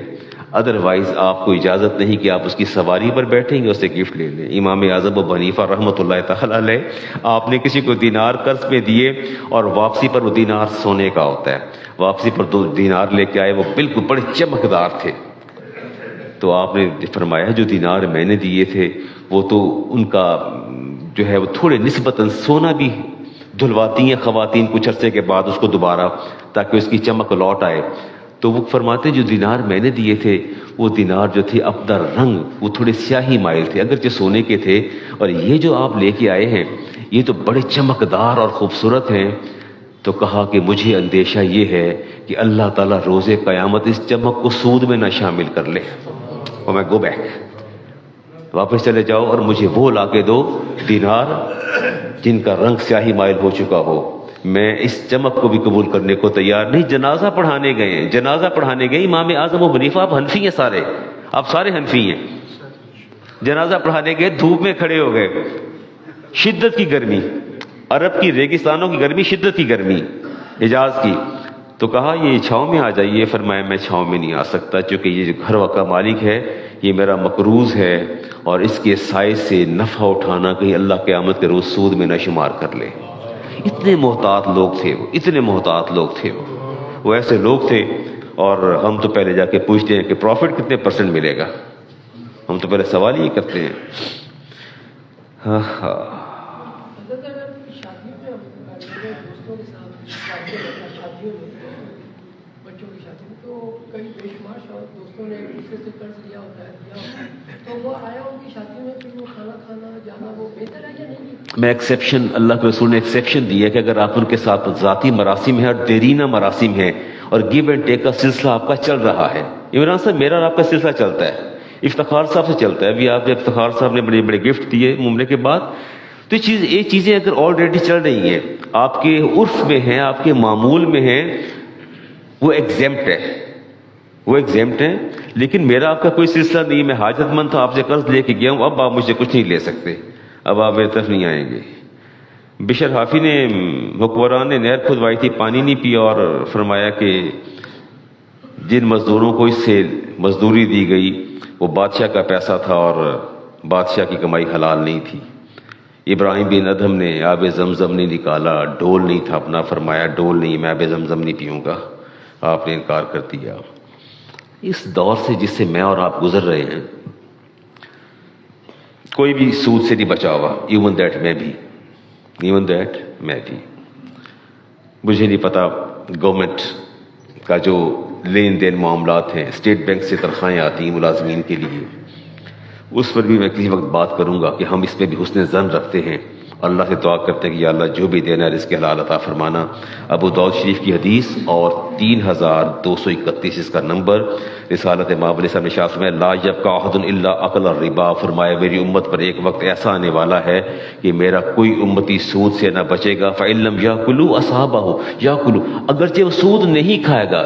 ادروائز آپ کو اجازت نہیں کہ آپ اس کی سواری پر بیٹھیں گے، اسے گفٹ لے لیں. امام اعظم ابو حنیفہ رحمۃ اللہ تعالی علیہ، آپ نے کسی کو دینار قرض پہ دیے اور واپسی پر وہ دینار سونے کا ہوتا ہے، واپسی پر 2 دینار لے کے آئے، وہ بالکل بڑے چمکدار تھے، تو آپ نے فرمایا جو دینار میں نے دیے تھے وہ تو ان کا جو ہے وہ تھوڑے نسبتاً سونا بھی دھلواتی ہیں خواتین کچھ عرصے کے بعد اس کو دوبارہ، تاکہ اس کی چمک لوٹ آئے. تو وہ فرماتے جو دینار میں نے دیے تھے وہ دینار جو تھے اپنا رنگ وہ تھوڑے سیاہی مائل تھے، اگرچہ سونے کے تھے، اور یہ جو آپ لے کے آئے ہیں یہ تو بڑے چمکدار اور خوبصورت ہیں. تو کہا کہ مجھے اندیشہ یہ ہے کہ اللہ تعالیٰ روز قیامت اس چمک کو سود میں نہ شامل کر لے. اور میں گو بیک، واپس چلے جاؤ اور مجھے وہ لا کے دو دینار جن کا رنگ سیاہی مائل ہو چکا ہو، میں اس چمک کو بھی قبول کرنے کو تیار نہیں. جنازہ پڑھانے گئے ہیں، جنازہ پڑھانے گئے امام اعظم ابو حنیفہ، آپ حنفی ہیں سارے، آپ سارے حنفی ہیں، جنازہ پڑھانے گئے، دھوپ میں کھڑے ہو گئے، شدت کی گرمی، عرب کی ریگستانوں کی گرمی، شدت کی گرمی حجاز کی. تو کہا یہ چھاؤں میں آ جائیے، فرمایا میں چھاؤں میں نہیں آ سکتا، چونکہ یہ جو گھر کا مالک ہے یہ میرا مقروض ہے، اور اس کے سائے سے نفع اٹھانا کہیں اللہ قیامت کے روز سود میں نہ شمار کر لے. اتنے محتاط لوگ تھے وہ، اتنے محتاط لوگ تھے وہ ایسے لوگ تھے. اور ہم تو پہلے جا کے پوچھتے ہیں کہ پروفٹ کتنے % ملے گا، ہم تو پہلے سوال ہی کرتے ہیں. ہاں ہاں بچوں کی شادی میں تو کئی بے شمار دوستوں نے ایک دوسرے سے قرض لیا ہوتا ہے، تو وہ آیا ان کی شادی میں پھر وہ کھانا کھانا جانا وہ بہتر ہے یا نہیں؟ میں ایکسیپشن، اللہ کے رسول نے ایکسیپشن دی ہے کہ اگر آپ ان کے ساتھ ذاتی مراسم ہیں اور دیرینہ مراسم ہیں اور گیو اینڈ ٹیک کا سلسلہ آپ کا چل رہا ہے. عمران صاحب میرا اور آپ کا سلسلہ چلتا ہے، افتخار صاحب سے چلتا ہے. ابھی آپ نے افتخار صاحب نے بڑے بڑے گفٹ دیے عمرے کے بعد، تو یہ چیزیں اگر آلریڈی چل رہی ہیں، آپ کے عرف میں ہیں، آپ کے معمول میں ہیں، وہ ایگزیمپٹ ہے، وہ ایگزیمپٹ ہے. لیکن میرا آپ کا کوئی سلسلہ نہیں، میں حاجت مند تھا، آپ سے قرض لے کے گیا ہوں، اب آپ مجھ سے کچھ نہیں لے سکتے، اب آپ میری طرف نہیں آئیں گے. بشر حافی نے حکمران نے نہر کھدوائی تھی، پانی نہیں پیا، اور فرمایا کہ جن مزدوروں کو اس سے مزدوری دی گئی وہ بادشاہ کا پیسہ تھا اور بادشاہ کی کمائی حلال نہیں تھی. ابراہیم بن ادہم نے آب زمزم نہیں نکالا، ڈول نہیں تھا اپنا، فرمایا ڈول نہیں، میں آب زمزم نہیں پیوں گا، آپ نے انکار کر دیا. اس دور سے جس سے میں اور آپ گزر رہے ہیں کوئی بھی سود سے نہیں بچا ہوا، ایون دیٹ میں بھی. مجھے نہیں پتا گورنمنٹ کا جو لین دین معاملات ہیں، اسٹیٹ بینک سے تنخواہیں آتی ہیں ملازمین کے لیے، اس پر بھی میں کسی وقت بات کروں گا کہ ہم اس پہ بھی حسن ظن رکھتے ہیں. اللہ سے دعا کرتے ہیں کہ یا اللہ جو بھی دینا ہے رزق حلال عطا فرمانا. ابو داؤد شریف کی حدیث اور 3231 اس کا نمبر، رسالت امام علیہ السلام نے ارشاد فرمایا لا یبقى احد الا اکل الربا، فرمایا میری امت پر ایک وقت ایسا آنے والا ہے کہ میرا کوئی امتی سود سے نہ بچے گا. فإن لم يأكلوا أصابه يأكلوا، اگرچہ وہ سود نہیں کھائے گا،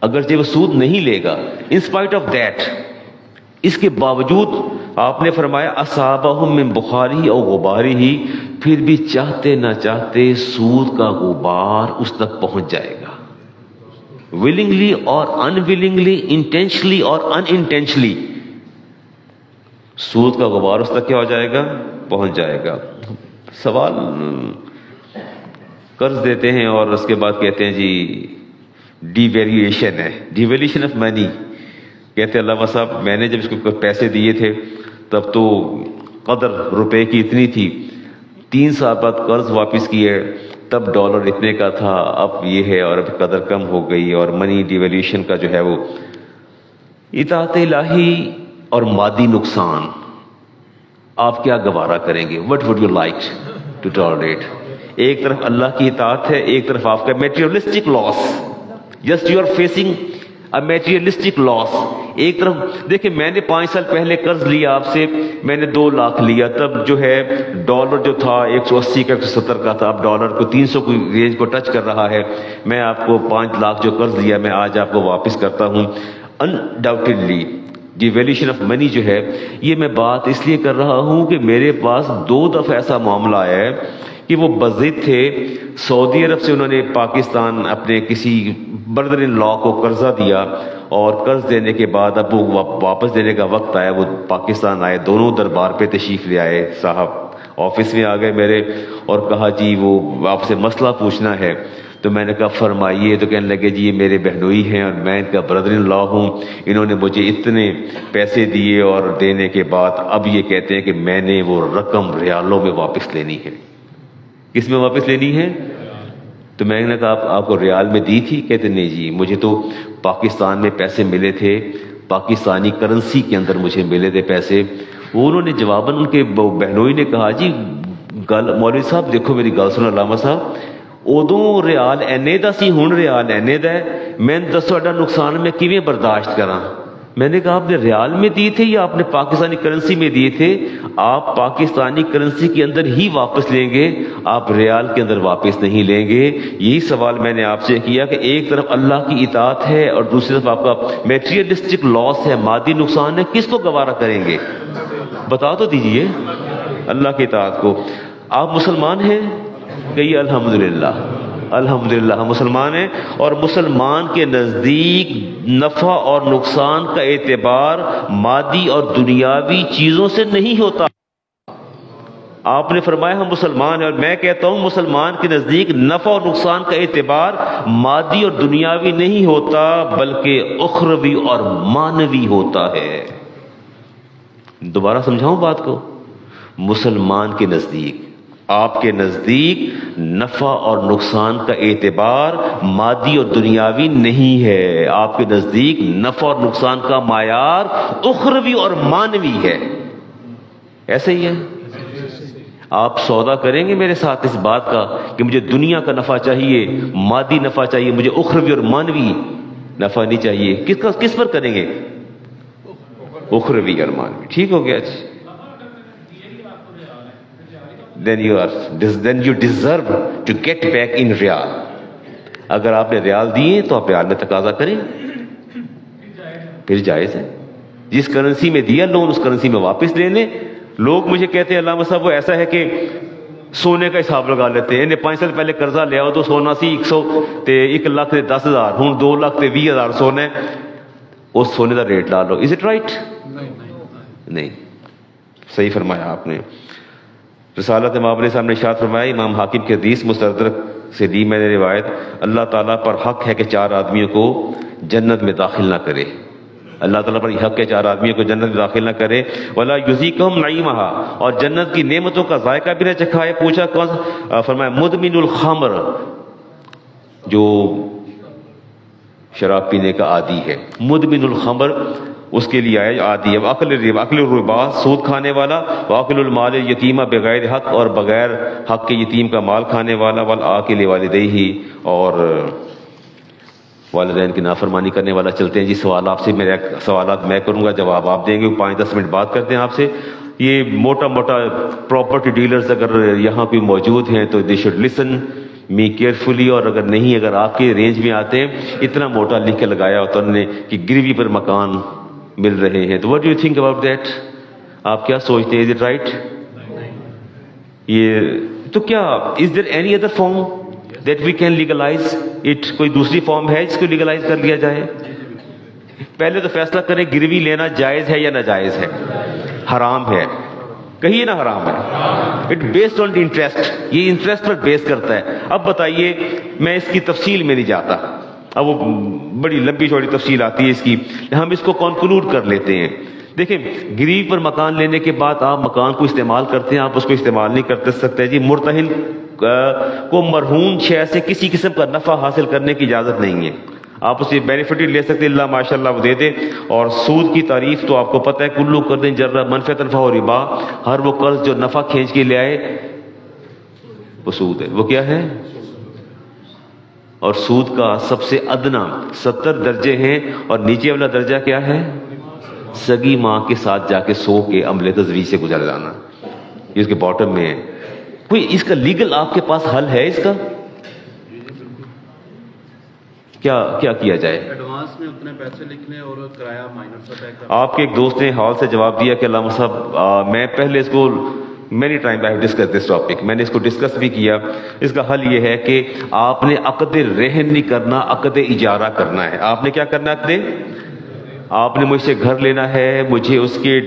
اگرچہ وہ سود نہیں لے گا، ان اسپائٹ آف دیٹ، اس کے باوجود آپ نے فرمایا اصابہم من بخاری او غباری ہی، پھر بھی چاہتے نہ چاہتے سود کا غبار اس تک پہنچ جائے گا، ولنگلی اور انولنگلی، انٹینشنلی اور ان انٹینشنلی، سود کا غبار اس تک کیا ہو جائے گا، پہنچ جائے گا. سوال قرض دیتے ہیں اور اس کے بعد کہتے ہیں جی ڈی ویلیویشن ہے، ڈی ویلیویشن آف منی. کہتے ہیں علامہ صاحب میں نے جب اس کو پیسے دیے تھے تب تو قدر روپے کی اتنی تھی، 3 سال بعد قرض واپس کیے تب ڈالر اتنے کا تھا، اب یہ ہے اور اب قدر کم ہو گئی، اور منی ڈیویلیوشن کا جو ہے وہ اطاعت الہی اور مادی نقصان آپ کیا گوارا کریں گے؟ What would you like to tolerate? ایک طرف اللہ کی اطاعت ہے، ایک طرف آپ کا materialistic loss. Just you are facing a materialistic loss. ایک طرف دیکھیں، میں نے 5 سال پہلے قرض لیا آپ سے، میں نے 2 لاکھ لیا، تب جو ہے ڈالر جو تھا 180 کا 170 کا تھا، اب ڈالر کو 300 کی رینج کو ٹچ کر رہا ہے. میں آپ کو 5 لاکھ جو قرض لیا میں آج آپ کو واپس کرتا ہوں. انڈاؤٹیڈلی دی ویلیوشن آف منی جو ہے، یہ میں بات اس لیے کر رہا ہوں کہ میرے پاس 2 دفعہ ایسا معاملہ آیا ہے کہ وہ بضد تھے. سعودی عرب سے انہوں نے پاکستان اپنے کسی بردر ان لا کو قرضہ دیا، اور قرض دینے کے بعد اب وہ واپس دینے کا وقت آیا، وہ پاکستان آئے، دونوں دربار پہ تشریف لے آئے. صاحب آفس میں آ گئے میرے اور کہا جی وہ آپ سے مسئلہ پوچھنا ہے. تو میں نے کہا فرمائیے. تو کہنے لگے جی یہ میرے بہنوئی ہیں اور میں ان کا بردر ان لا ہوں، انہوں نے مجھے اتنے پیسے دیے اور دینے کے بعد اب یہ کہتے ہیں کہ میں نے وہ رقم ریالوں میں واپس لینی ہے. کس میں واپس لینی ہے؟ تو میں نے کہا آپ کو ریال میں دی تھی؟ کہتے نہیں جی مجھے تو پاکستان میں پیسے ملے تھے، پاکستانی کرنسی کے اندر مجھے ملے تھے پیسے. وہ انہوں نے جواباً ان کے بہنوئی نے کہا جی مولوی صاحب دیکھو میری گل سنو علامہ صاحب، ادوں ریال اینے دا سی ہن ریال اینے دا ہے، میں دسو اڈا نقصان میں کیویں برداشت کراں؟ میں نے کہا آپ نے ریال میں دیے تھے یا آپ نے پاکستانی کرنسی میں دیے تھے؟ آپ پاکستانی کرنسی کے اندر ہی واپس لیں گے، آپ ریال کے اندر واپس نہیں لیں گے. یہی سوال میں نے آپ سے کیا کہ ایک طرف اللہ کی اطاعت ہے اور دوسری طرف آپ کا میٹیریلسٹک لاس ہے، مادی نقصان ہے، کس کو گوارا کریں گے؟ بتا تو دیجئے. اللہ کی اطاعت کو. آپ مسلمان ہیں؟ کہیے الحمدللہ. الحمدللہ ہم مسلمان ہیں، اور مسلمان کے نزدیک نفع اور نقصان کا اعتبار مادی اور دنیاوی چیزوں سے نہیں ہوتا. آپ نے فرمایا ہم مسلمان ہیں، اور میں کہتا ہوں مسلمان کے نزدیک نفع اور نقصان کا اعتبار مادی اور دنیاوی نہیں ہوتا بلکہ اخروی اور مانوی ہوتا ہے. دوبارہ سمجھاؤں بات کو. مسلمان کے نزدیک، آپ کے نزدیک نفع اور نقصان کا اعتبار مادی اور دنیاوی نہیں ہے، آپ کے نزدیک نفع اور نقصان کا معیار اخروی اور مانوی ہے. ایسے ہی ہے. آپ سودا کریں گے میرے ساتھ اس بات کا کہ مجھے دنیا کا نفع چاہیے، مادی نفع چاہیے، مجھے اخروی اور مانوی نفع نہیں چاہیے. کس پر کریں گے؟ اخروی اور مانوی. ٹھیک ہو گیا. then you deserve to get back in ریال. اگر آپ نے ریال دیے تو آپ ریال میں تقاضا کریں، پھر جائز ہے. جس کرنسی میں دیا لون اس کرنسی میں واپس لے لیں. لوگ مجھے کہتے ہیں علامہ صاحب وہ ایسا ہے کہ سونے کا حساب لگا لیتے ہیں. انہیں 5 سال پہلے قرضہ لیا ہو تو سونا سی 1,10,000 ہوں 2,20,000 سونا ہے، اس سونے کا ریٹ لا لو. Is it right? نہیں. صحیح فرمایا آپ نے. رسالت امام نے صاحب نے ارشاد فرمایا، امام حاکم کی حدیث مستدرک سے دی میں نے روایت، اللہ تعالیٰ پر حق ہے کہ 4 آدمیوں کو جنت میں داخل نہ کرے. اللہ تعالیٰ پر حق ہے 4 آدمیوں کو جنت میں داخل نہ کرے. ولا یذیقہم نعیمہا، اور جنت کی نعمتوں کا ذائقہ بھی نہ چکھائے. پوچھا کون سا؟ فرمایا مدمن الخمر، جو شراب پینے کا عادی ہے. مدمن الخمر اس کے لیے آیا عادی ہے. عقل الربا، سود کھانے والا. وعقل المال یتیمہ، بغیر حق اور بغیر حق کے یتیم کا مال کھانے والا. والآکل والدیہ، اور والدین کی نافرمانی کرنے والا. چلتے ہیں جی سوال آپ سے. میرے سوالات میں کروں گا، جواب آپ دیں گے. 5-10 منٹ بات کرتے ہیں آپ سے. یہ موٹا پراپرٹی ڈیلرز اگر یہاں کوئی موجود ہیں تو they should listen me carefully. اور اگر نہیں، اگر آپ کے رینج میں آتے ہیں، اتنا موٹا لکھ کے لگایا ہوتا انہوں نے کہ گروی پر مکان مل رہے ہیں. تو what do you think about that؟ آپ کیا سوچتے ہیں؟ is it right؟ یہ تو کیا is there any other form that we can legalize it؟ کوئی دوسری فارم ہے جس کو لیگلائز کر لیا جائے؟ پہلے تو فیصلہ کریں گروی لینا جائز ہے یا ناجائز ہے. حرام ہے، کہیے نا حرام ہے. اٹ بیسڈ آن انٹرسٹ، یہ انٹرسٹ پر بیس کرتا ہے. اب بتائیے، میں اس کی تفصیل میں نہیں جاتا، اب وہ بڑی لمبی چوڑی تفصیل آتی ہے اس کی، ہم اس کو کنکلوڈ کر لیتے ہیں. دیکھیں، گریوی پر مکان لینے کے بعد آپ مکان کو استعمال کرتے ہیں، آپ اس کو استعمال نہیں کر سکتے. جی مرتہن کو مرہون شے سے کسی قسم کا نفع حاصل کرنے کی اجازت نہیں ہے. آپ اسے بینیفٹ ہی لے سکتے اللہ ماشاء اللہ وہ دے دے. اور سود کی تعریف تو آپ کو پتہ ہے, کلو قرض جر منفعۃ و ربا, ہر وہ قرض جو نفع کھینچ کے لے آئے وہ سود ہے. وہ کیا ہے؟ اور سود کا سب سے ادنا 70 درجے ہیں, اور نیچے والا درجہ کیا ہے؟ سگی ماں کے ساتھ جا کے سو کے عمل تزویج سے گزر جانا, یہ اس کے باٹم میں ہے. کوئی اس کا لیگل آپ کے پاس حل ہے اس کا؟ کیا کیا جائے؟ ایڈوانس میں اتنے پیسے لکھ لیں اور کرایہ مائنر سے طے کر. آپ کے ایک دوست نے ہال سے جواب دیا کہ علامہ صاحب میں پہلے اس کو many time I discuss this topic, میں نے اس کو ڈسکس بھی کیا. اس کا حل یہ ہے کہ آپ نے عقد رہن نہیں کرنا, عقد اجارہ کرنا ہے. آپ نے کیا کرنا ہے؟ آپ نے مجھ سے گھر لینا ہے, مجھے اس کے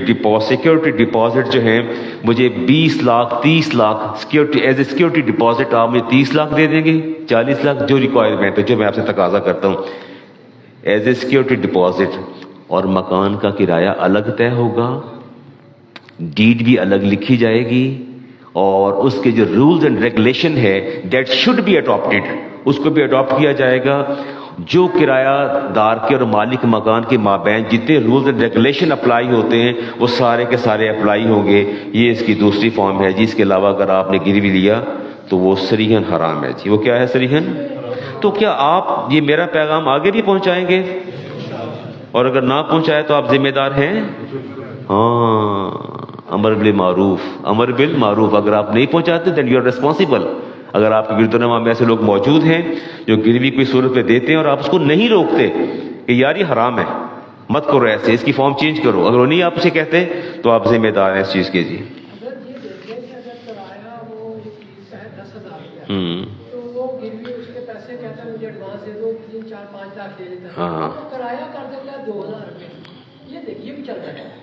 سیکورٹی ڈپازٹ جو ہیں مجھے 20 lakh 30 lakh security as a security deposit آپ مجھے 30 لاکھ دے دیں گے, 40 لاکھ جو ریکوائرمنٹ ہے, جو میں آپ سے تقاضا کرتا ہوں ایز اے سیکورٹی ڈپازٹ. اور مکان کا کرایہ الگ طے ہوگا, ڈیڈ بھی الگ لکھی جائے گی, اور اس کے جو رولز اینڈ ریگولیشن ہے دیٹ شوڈ بی اڈاپٹیڈ, اس کو بھی اڈاپٹ کیا جائے گا. جو کرایہ دار کے اور مالک مکان کے مابین جتنے رولز اینڈ ریگولیشن اپلائی ہوتے ہیں وہ سارے کے سارے اپلائی ہوں گے. یہ اس کی دوسری فارم ہے جی. اس کے علاوہ اگر آپ نے گروی لیا تو وہ صریحاً حرام ہے جی. وہ کیا ہے صریحاً؟ تو کیا آپ یہ میرا پیغام آگے بھی پہنچائیں گے؟ اور اگر نہ پہنچائے تو آپ ذمہ دار ہیں. ہاں, امر بالمعروف اگر آپ نہیں پہنچاتے دین یو آر ریسپانسبل. اگر آپ کے گردنما میں ایسے لوگ موجود ہیں جو گروی کوئی صورت پہ دیتے ہیں اور آپ اس کو نہیں روکتے کہ یار یہ حرام ہے مت کرو ایسے, اس کی فارم چینج کرو, اگر وہ نہیں آپ اسے کہتے تو آپ ذمہ دار ہیں اس چیز کے. جی اگر یہ دیکھیں کہ اگر کرایہ وہ ہے 10,000 روپیہ, تو وہ گروی اس کے پیسے کہتا ہے مجھے ایڈوانس دے دو 3-4-5 لاکھ دے دیتا ہے, ہاں, تو کرایہ کر دیتا ہے 2,000 روپے. یہ دیکھیے بھی چل رہا ہے.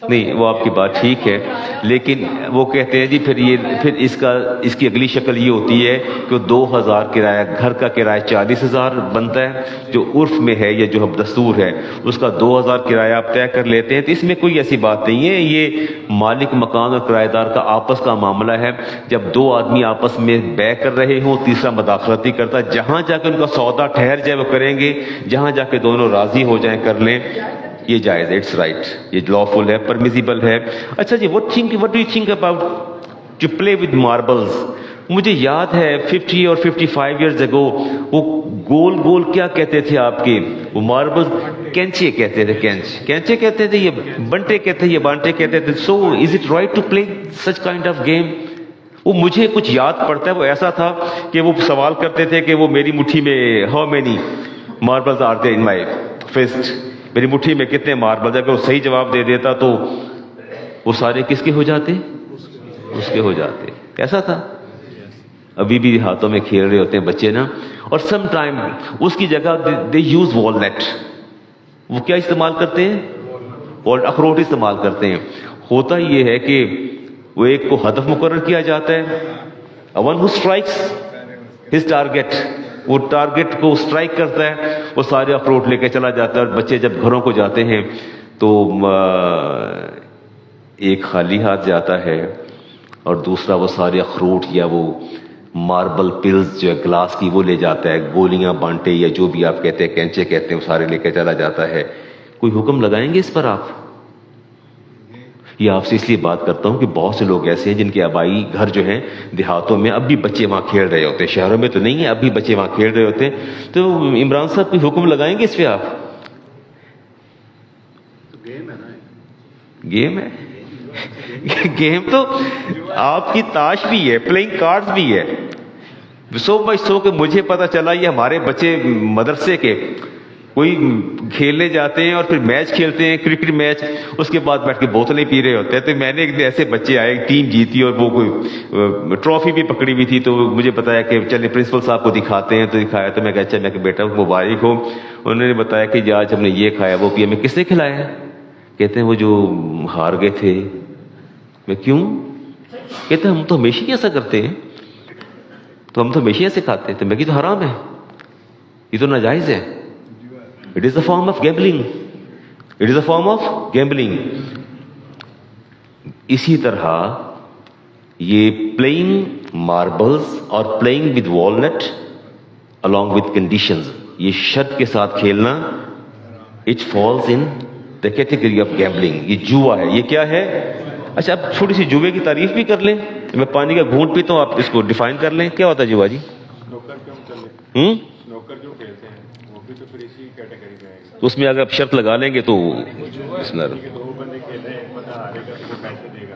نہیں وہ آپ کی بات ٹھیک ہے, لیکن وہ کہتے ہیں جی پھر اس کی اگلی شکل یہ ہوتی ہے کہ 2,000 کرایہ, گھر کا کرایہ 40,000 بنتا ہے جو عرف میں ہے یا جو دستور ہے, اس کا 2,000 کرایہ آپ طے کر لیتے ہیں. تو اس میں کوئی ایسی بات نہیں ہے, یہ مالک مکان اور کرایہ دار کا آپس کا معاملہ ہے. جب دو آدمی آپس میں بے کر رہے ہوں, تیسرا مداخلت نہیں کرتا, جہاں جا کے ان کا سودا ٹھہر جائے وہ کریں گے, جہاں جا کے دونوں راضی ہو جائیں کر لیں, یہ جائز ہے, اٹس رائٹ, یہ لافل ہے, پرمیزیبل ہے. اچھا جی, what do you think about to play with marbles? مجھے یاد ہے 50 اور 55 ایئرز اگو وہ گول کیا کہتے تھے آپ کے, وہ ماربلز کینچے کہتے تھے, کینچے کہتے تھے, یہ بنٹے کہتے ہیں, یہ بانٹے کہتے تھے. So is it right to play such kind of game? وہ مجھے کچھ یاد پڑتا ہے, وہ ایسا تھا کہ وہ سوال کرتے تھے کہ وہ میری مٹھی میں how many marbles are there in my fist, میری مٹھی میں کتنے ماربلز. اگر وہ صحیح جواب دے دیتا تو وہ سارے کس کے ہو جاتے؟ اس کے ہو جاتے. ایسا تھا. ابھی بھی ہاتھوں میں کھیل رہے ہوتے ہیں بچے نا, اور سم ٹائم اس کی جگہ دے یوز والنٹ. وہ کیا استعمال کرتے ہیں؟ اخروٹ استعمال کرتے ہیں. ہوتا یہ ہے کہ وہ ایک کو ہدف مقرر کیا جاتا ہے, ون ہو اسٹرائکس ہز ٹارگیٹ, وہ ٹارگیٹ کو اسٹرائک کرتا ہے, وہ سارے اخروٹ لے کے چلا جاتا ہے. اور بچے جب گھروں کو جاتے ہیں تو ایک خالی ہاتھ جاتا ہے اور دوسرا وہ سارے اخروٹ یا وہ ماربل پلز جو ہے گلاس کی وہ لے جاتا ہے, گولیاں بانٹے یا جو بھی آپ کہتے ہیں, کینچے کہتے ہیں, وہ سارے لے کے چلا جاتا ہے. کوئی حکم لگائیں گے اس پر آپ؟ یہ آپ سے اس لیے بات کرتا ہوں کہ بہت سے لوگ ایسے ہیں جن کے آبائی گھر جو ہیں دیہاتوں میں, اب بھی بچے وہاں کھیل رہے ہوتے ہیں, شہروں میں تو نہیں ہے, اب بھی بچے وہاں کھیل رہے ہوتے ہیں. تو عمران صاحب کوئی حکم لگائیں گے اس پہ آپ؟ گیم ہے نا, گیم ہے. گیم تو آپ کی تاش بھی ہے, پلئنگ کارڈز بھی ہے. سو مچ سو کہ مجھے پتا چلا یہ ہمارے بچے مدرسے کے کوئی کھیلنے جاتے ہیں اور پھر میچ کھیلتے ہیں, کرکٹ میچ, اس کے بعد بیٹھ کے بوتلیں پی رہے ہوتے ہیں. تو میں نے ایک دن ایسے بچے آئے, ٹیم جیتی اور وہ کوئی ٹرافی بھی پکڑی ہوئی تھی, تو مجھے بتایا کہ چلے پرنسپل صاحب کو دکھاتے ہیں. تو دکھایا تو میں کہا اچھا, میں کہ بیٹا مبارک ہو. انہوں نے بتایا کہ جی آج ہم نے یہ کھایا وہ پیا. میں کس نے کھلایا ہے؟ کہتے ہیں وہ جو ہار گئے تھے. میں کیوں؟ کہتے ہیں ہم تو ہمیشہ ہی ایسا کرتے ہیں, تو ہم تو ہمیشہ ایسے کھاتے ہیں. تو میں کہ تو حرام ہے, یہ تو ناجائز ہے. It is a form of gambling. It is a form of gambling. اسی طرح یہ پلئنگ ماربلز اور playing with walnut along with conditions یہ شرط کے ساتھ کھیلنا it falls in the category of gambling. یہ جوا ہے. یہ کیا ہے؟ اچھا اب چھوٹی سی جوے کی تعریف بھی کر لیں. میں پانی کا گھونٹ پیتا ہوں, آپ اس کو ڈیفائن کر لیں. کیا ہوتا ہے جوا جی؟ سنوکر جو کھیلتے ہیں وہ بھی تو پھر اسی کیٹیگری میں آئے گا. تو اس میں اگر آپ شرط لگا لیں گے تو دو بندے کھیل رہے ہیں, ایک بندہ ہارے گا تو وہ پیسے دے گا.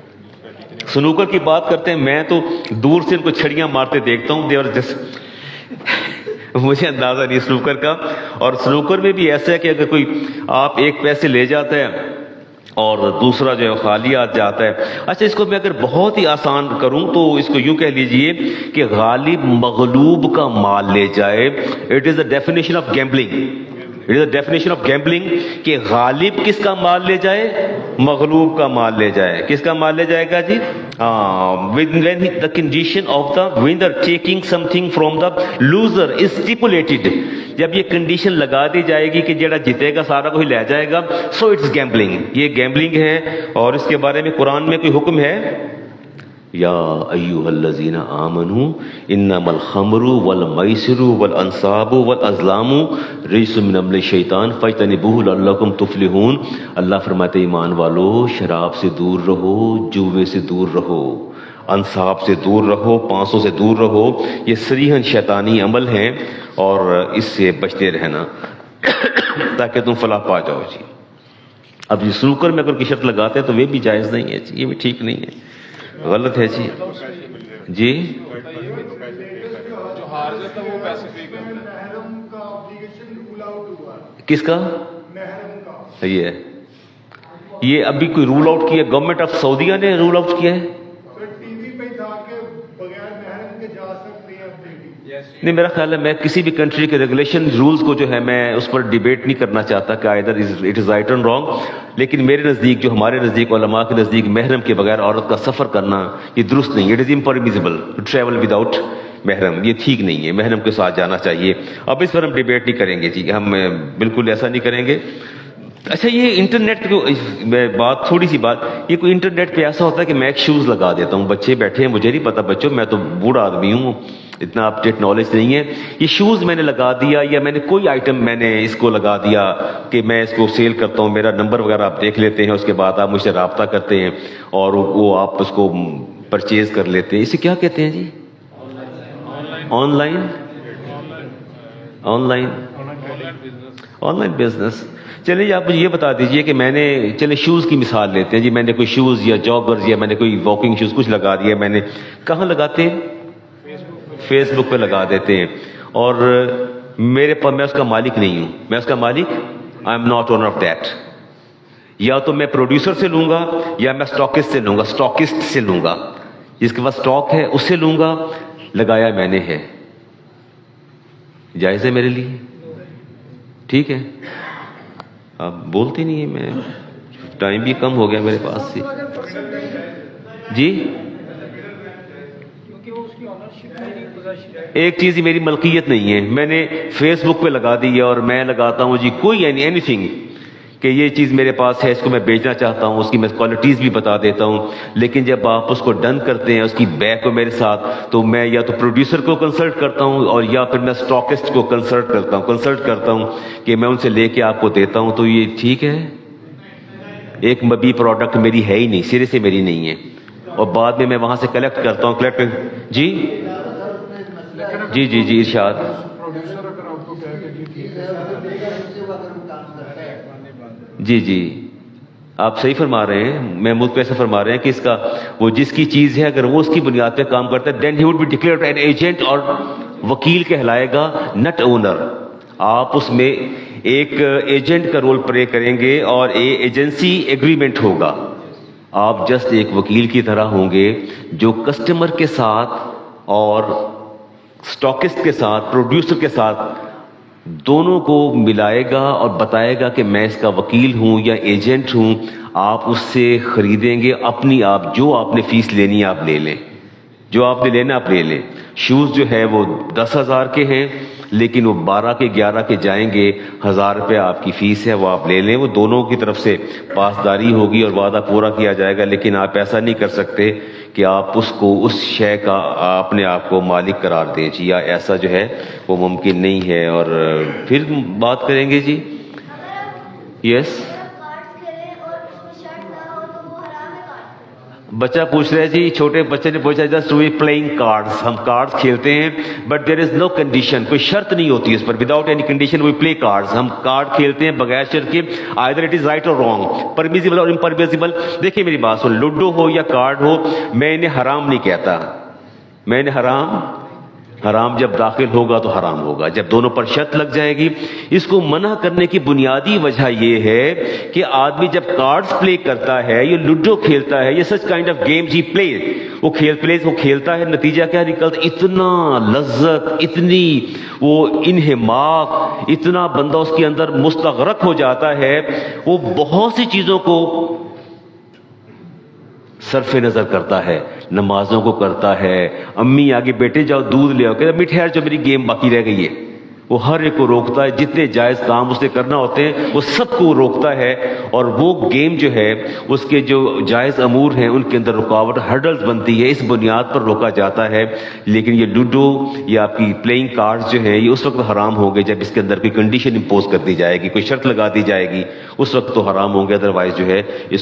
سنوکر کی بات کرتے ہیں. میں تو دور سے ان کو چھڑیاں مارتے دیکھتا ہوں. دیور جس مجھے اندازہ نہیں سنوکر کا. اور سنوکر میں بھی ایسا ہے کہ اگر کوئی آپ ایک پیسے لے جاتا ہے اور دوسرا جو ہے خالی ہاتھ جاتا ہے. اچھا اس کو میں اگر بہت ہی آسان کروں تو اس کو یوں کہہ لیجئے کہ غالب مغلوب کا مال لے جائے. It is the definition of gambling. It is the definition of gambling کہ غالب کس کا مال لے جائے؟ مغلوب کا مال لے جائے. کس کا مال لے جائے گا جی؟ when the condition of the winner taking something from the loser is stipulated. جب یہ کنڈیشن لگا دی جائے گی کہ جڑا جیتے گا سارا کوئی لے جائے گا, سو اٹس گیمبلنگ. یہ گیمبلنگ ہے. اور اس کے بارے میں قرآن میں کوئی حکم ہے؟ یا ایھا الذین آمنوا انما الخمر والمیسر والانصاب والازلام رجس من عمل الشیطان فاجتنبوہ لعلکم تفلحون. اللہ فرماتے ایمان والو شراب سے دور رہو, جوے سے دور رہو, انصاب سے دور رہو, پانسوں سے دور رہو. یہ صریحاً شیطانی عمل ہیں اور اس سے بچتے رہنا تاکہ تم فلاح پا جاؤ جی. اب یہ سنوکر میں اگر کی شرط لگاتے ہیں تو یہ بھی جائز نہیں ہے جی. یہ بھی ٹھیک نہیں ہے, غلط ہے جی. جی جو ہار جاتا ہے وہ پیسے پے کرتا ہے. محرم کا obligation rule out ہوا. کس کا؟ محرم کا. یہ ابھی کوئی رول آؤٹ کیا؟ گورنمنٹ آف سعودیہ نے رول آؤٹ کیا ہے؟ پھر ٹی وی پہ تھا کہ بغیر محرم کے جا سکتے ہیں اپنے بھی. نہیں, میرا خیال ہے میں کسی بھی کنٹری کے ریگولیشن رولز کو جو ہے میں اس پر ڈیبیٹ نہیں کرنا چاہتا کہ either it is right and wrong. لیکن میرے نزدیک, جو ہمارے نزدیک, علماء کے نزدیک, محرم کے بغیر عورت کا سفر کرنا یہ درست نہیں. It is impermissible to travel without محرم. یہ ٹھیک نہیں ہے, محرم کے ساتھ جانا چاہیے. اب اس پر ہم ڈیبیٹ نہیں کریں گے جی, ہم بالکل ایسا نہیں کریں گے. اچھا یہ انٹرنیٹ کو میں بات, تھوڑی سی بات, یہ کوئی انٹرنیٹ پہ ایسا ہوتا ہے کہ میں ایک شوز لگا دیتا ہوں, بچے بیٹھے ہیں, مجھے نہیں پتا بچوں, میں تو بوڑھا آدمی ہوں, اتنا اپ ڈیٹ نالج نہیں ہے. یہ شوز میں نے لگا دیا یا میں نے کوئی آئٹم میں نے اس کو لگا دیا کہ میں اس کو سیل کرتا ہوں, میرا نمبر وغیرہ آپ دیکھ لیتے ہیں, اس کے بعد آپ مجھ سے رابطہ کرتے ہیں اور وہ آپ اس کو پرچیز کر لیتے ہیں. اسے کیا کہتے ہیں جی؟ On line business. چلیے آپ مجھے یہ بتا دیجئے کہ میں نے, چلے شوز کی مثال لیتے ہیں جی, میں نے کوئی شوز یا جاگرز یا میں نے کوئی واکنگ شوز کچھ لگا دیا, میں نے کہاں لگاتے ہیں؟ فیس بک پہ لگا دیتے ہیں. اور میرے پاس, میں اس کا مالک نہیں ہوں, میں اس کا مالک, I am not owner of that. یا تو میں پروڈیوسر سے لوں گا یا میں اسٹاکسٹ سے لوں گا, اسٹاکسٹ سے لوں گا, جس کے پاس اسٹاک ہے اس سے لوں گا. لگایا میں نے ہے, جائز ہے میرے لیے؟ ٹھیک ہے, آپ بولتے نہیں ہیں, میں ٹائم بھی کم ہو گیا میرے پاس سے جی. ایک چیز میری ملکیت نہیں ہے, میں نے فیس بک پہ لگا دی ہے اور میں لگاتا ہوں جی کوئی اینی تھنگ کہ یہ چیز میرے پاس ہے, اس کو میں بیچنا چاہتا ہوں, اس کی میں کوالٹیز بھی بتا دیتا ہوں. لیکن جب آپ اس کو ڈن کرتے ہیں, اس کی بیک کو میرے ساتھ, تو میں یا تو پروڈیوسر کو کنسلٹ کرتا ہوں اور یا پھر میں اسٹاکسٹ کو کنسلٹ کرتا ہوں کہ میں ان سے لے کے آپ کو دیتا ہوں. تو یہ ٹھیک ہے؟ ایک مبی پروڈکٹ میری ہے ہی نہیں, سرے سے میری نہیں ہے, اور بعد میں وہاں سے کلیکٹ کرتا ہوں. جی جی جی جی ارشاد. پروڈیوسر اگر آپ کو کہے جی جی آپ صحیح فرما رہے ہیں, محمود کو ایسا فرما رہے ہیں کہ اس کا, وہ جس کی چیز ہے اگر وہ اس کی بنیاد پہ کام کرتا ہے, then he would be declared an agent, اور وکیل کہلائے گا, نٹ اونر. آپ اس میں ایک ایجنٹ کا رول پلے کریں گے اور ایجنسی ایگریمنٹ ہوگا. آپ جسٹ ایک وکیل کی طرح ہوں گے جو کسٹمر کے ساتھ اور اسٹاکسٹ کے ساتھ, پروڈیوسر کے ساتھ, دونوں کو ملائے گا اور بتائے گا کہ میں اس کا وکیل ہوں یا ایجنٹ ہوں. آپ اس سے خریدیں گے, اپنی آپ جو آپ نے فیس لینی ہے آپ لے لیں, جو آپ نے لینا آپ لے لیں. شوز جو ہے وہ 10,000 کے ہیں لیکن وہ 12 کے 11 کے جائیں گے. 1,000 روپے آپ کی فیس ہے وہ آپ لے لیں. وہ دونوں کی طرف سے پاسداری ہوگی اور وعدہ پورا کیا جائے گا. لیکن آپ ایسا نہیں کر سکتے کہ آپ اس کو اس شے کا اپنے آپ کو مالک قرار دیں جی، یا ایسا جو ہے وہ ممکن نہیں ہے. اور پھر بات کریں گے جی. یس بچہ پوچھ رہا ہے جی، چھوٹے بچے نے پوچھا جسٹ وی پلئنگ کارڈز، ہم کارڈز کھیلتے ہیں but there is know condition, کوئی شرط نہیں ہوتی اس پر. Without any condition we play cards, ہم کارڈ کھیلتے ہیں بغیر شرط کے. Either it is right or wrong, permissible or impermissible. دیکھیے میری بات سن، لوڈو ہو یا کارڈ ہو، میں انہیں حرام نہیں کہتا. میں انہیں حرام جب داخل ہوگا تو حرام ہوگا جب دونوں پر شرط لگ جائے گی. اس کو منع کرنے کی بنیادی وجہ یہ ہے کہ آدمی جب کارڈز پلے کرتا ہے، یہ لوڈو کھیلتا ہے، یہ سچ کائنڈ آف گیمز ہی پلے، وہ کھیلتا ہے، نتیجہ کیا نکلتا؟ اتنا لذت، اتنی وہ انہماک، اتنا بندہ اس کے اندر مستغرق ہو جاتا ہے، وہ بہت سی چیزوں کو صرف نظر کرتا ہے، نمازوں کو کرتا ہے. امی آگے بیٹے جاؤ دودھ لے آؤ، کہتا میٹھے یار جو میری گیم باقی رہ گئی ہے. وہ ہر ایک کو روکتا ہے، جتنے جائز کام اسے کرنا ہوتے ہیں وہ سب کو روکتا ہے. اور وہ گیم جو ہے اس کے جو جائز امور ہیں ان کے اندر رکاوٹ، ہرڈلز بنتی ہے، اس بنیاد پر روکا جاتا ہے. لیکن یہ لوڈو یا آپ کی پلئنگ کارڈز جو ہیں یہ اس وقت حرام ہوں گے جب اس کے اندر کوئی کنڈیشن امپوز کر دی جائے گی، کوئی شرط لگا دی جائے گی، اس وقت تو حرام ہوں گے. ادروائز جو ہے اس کو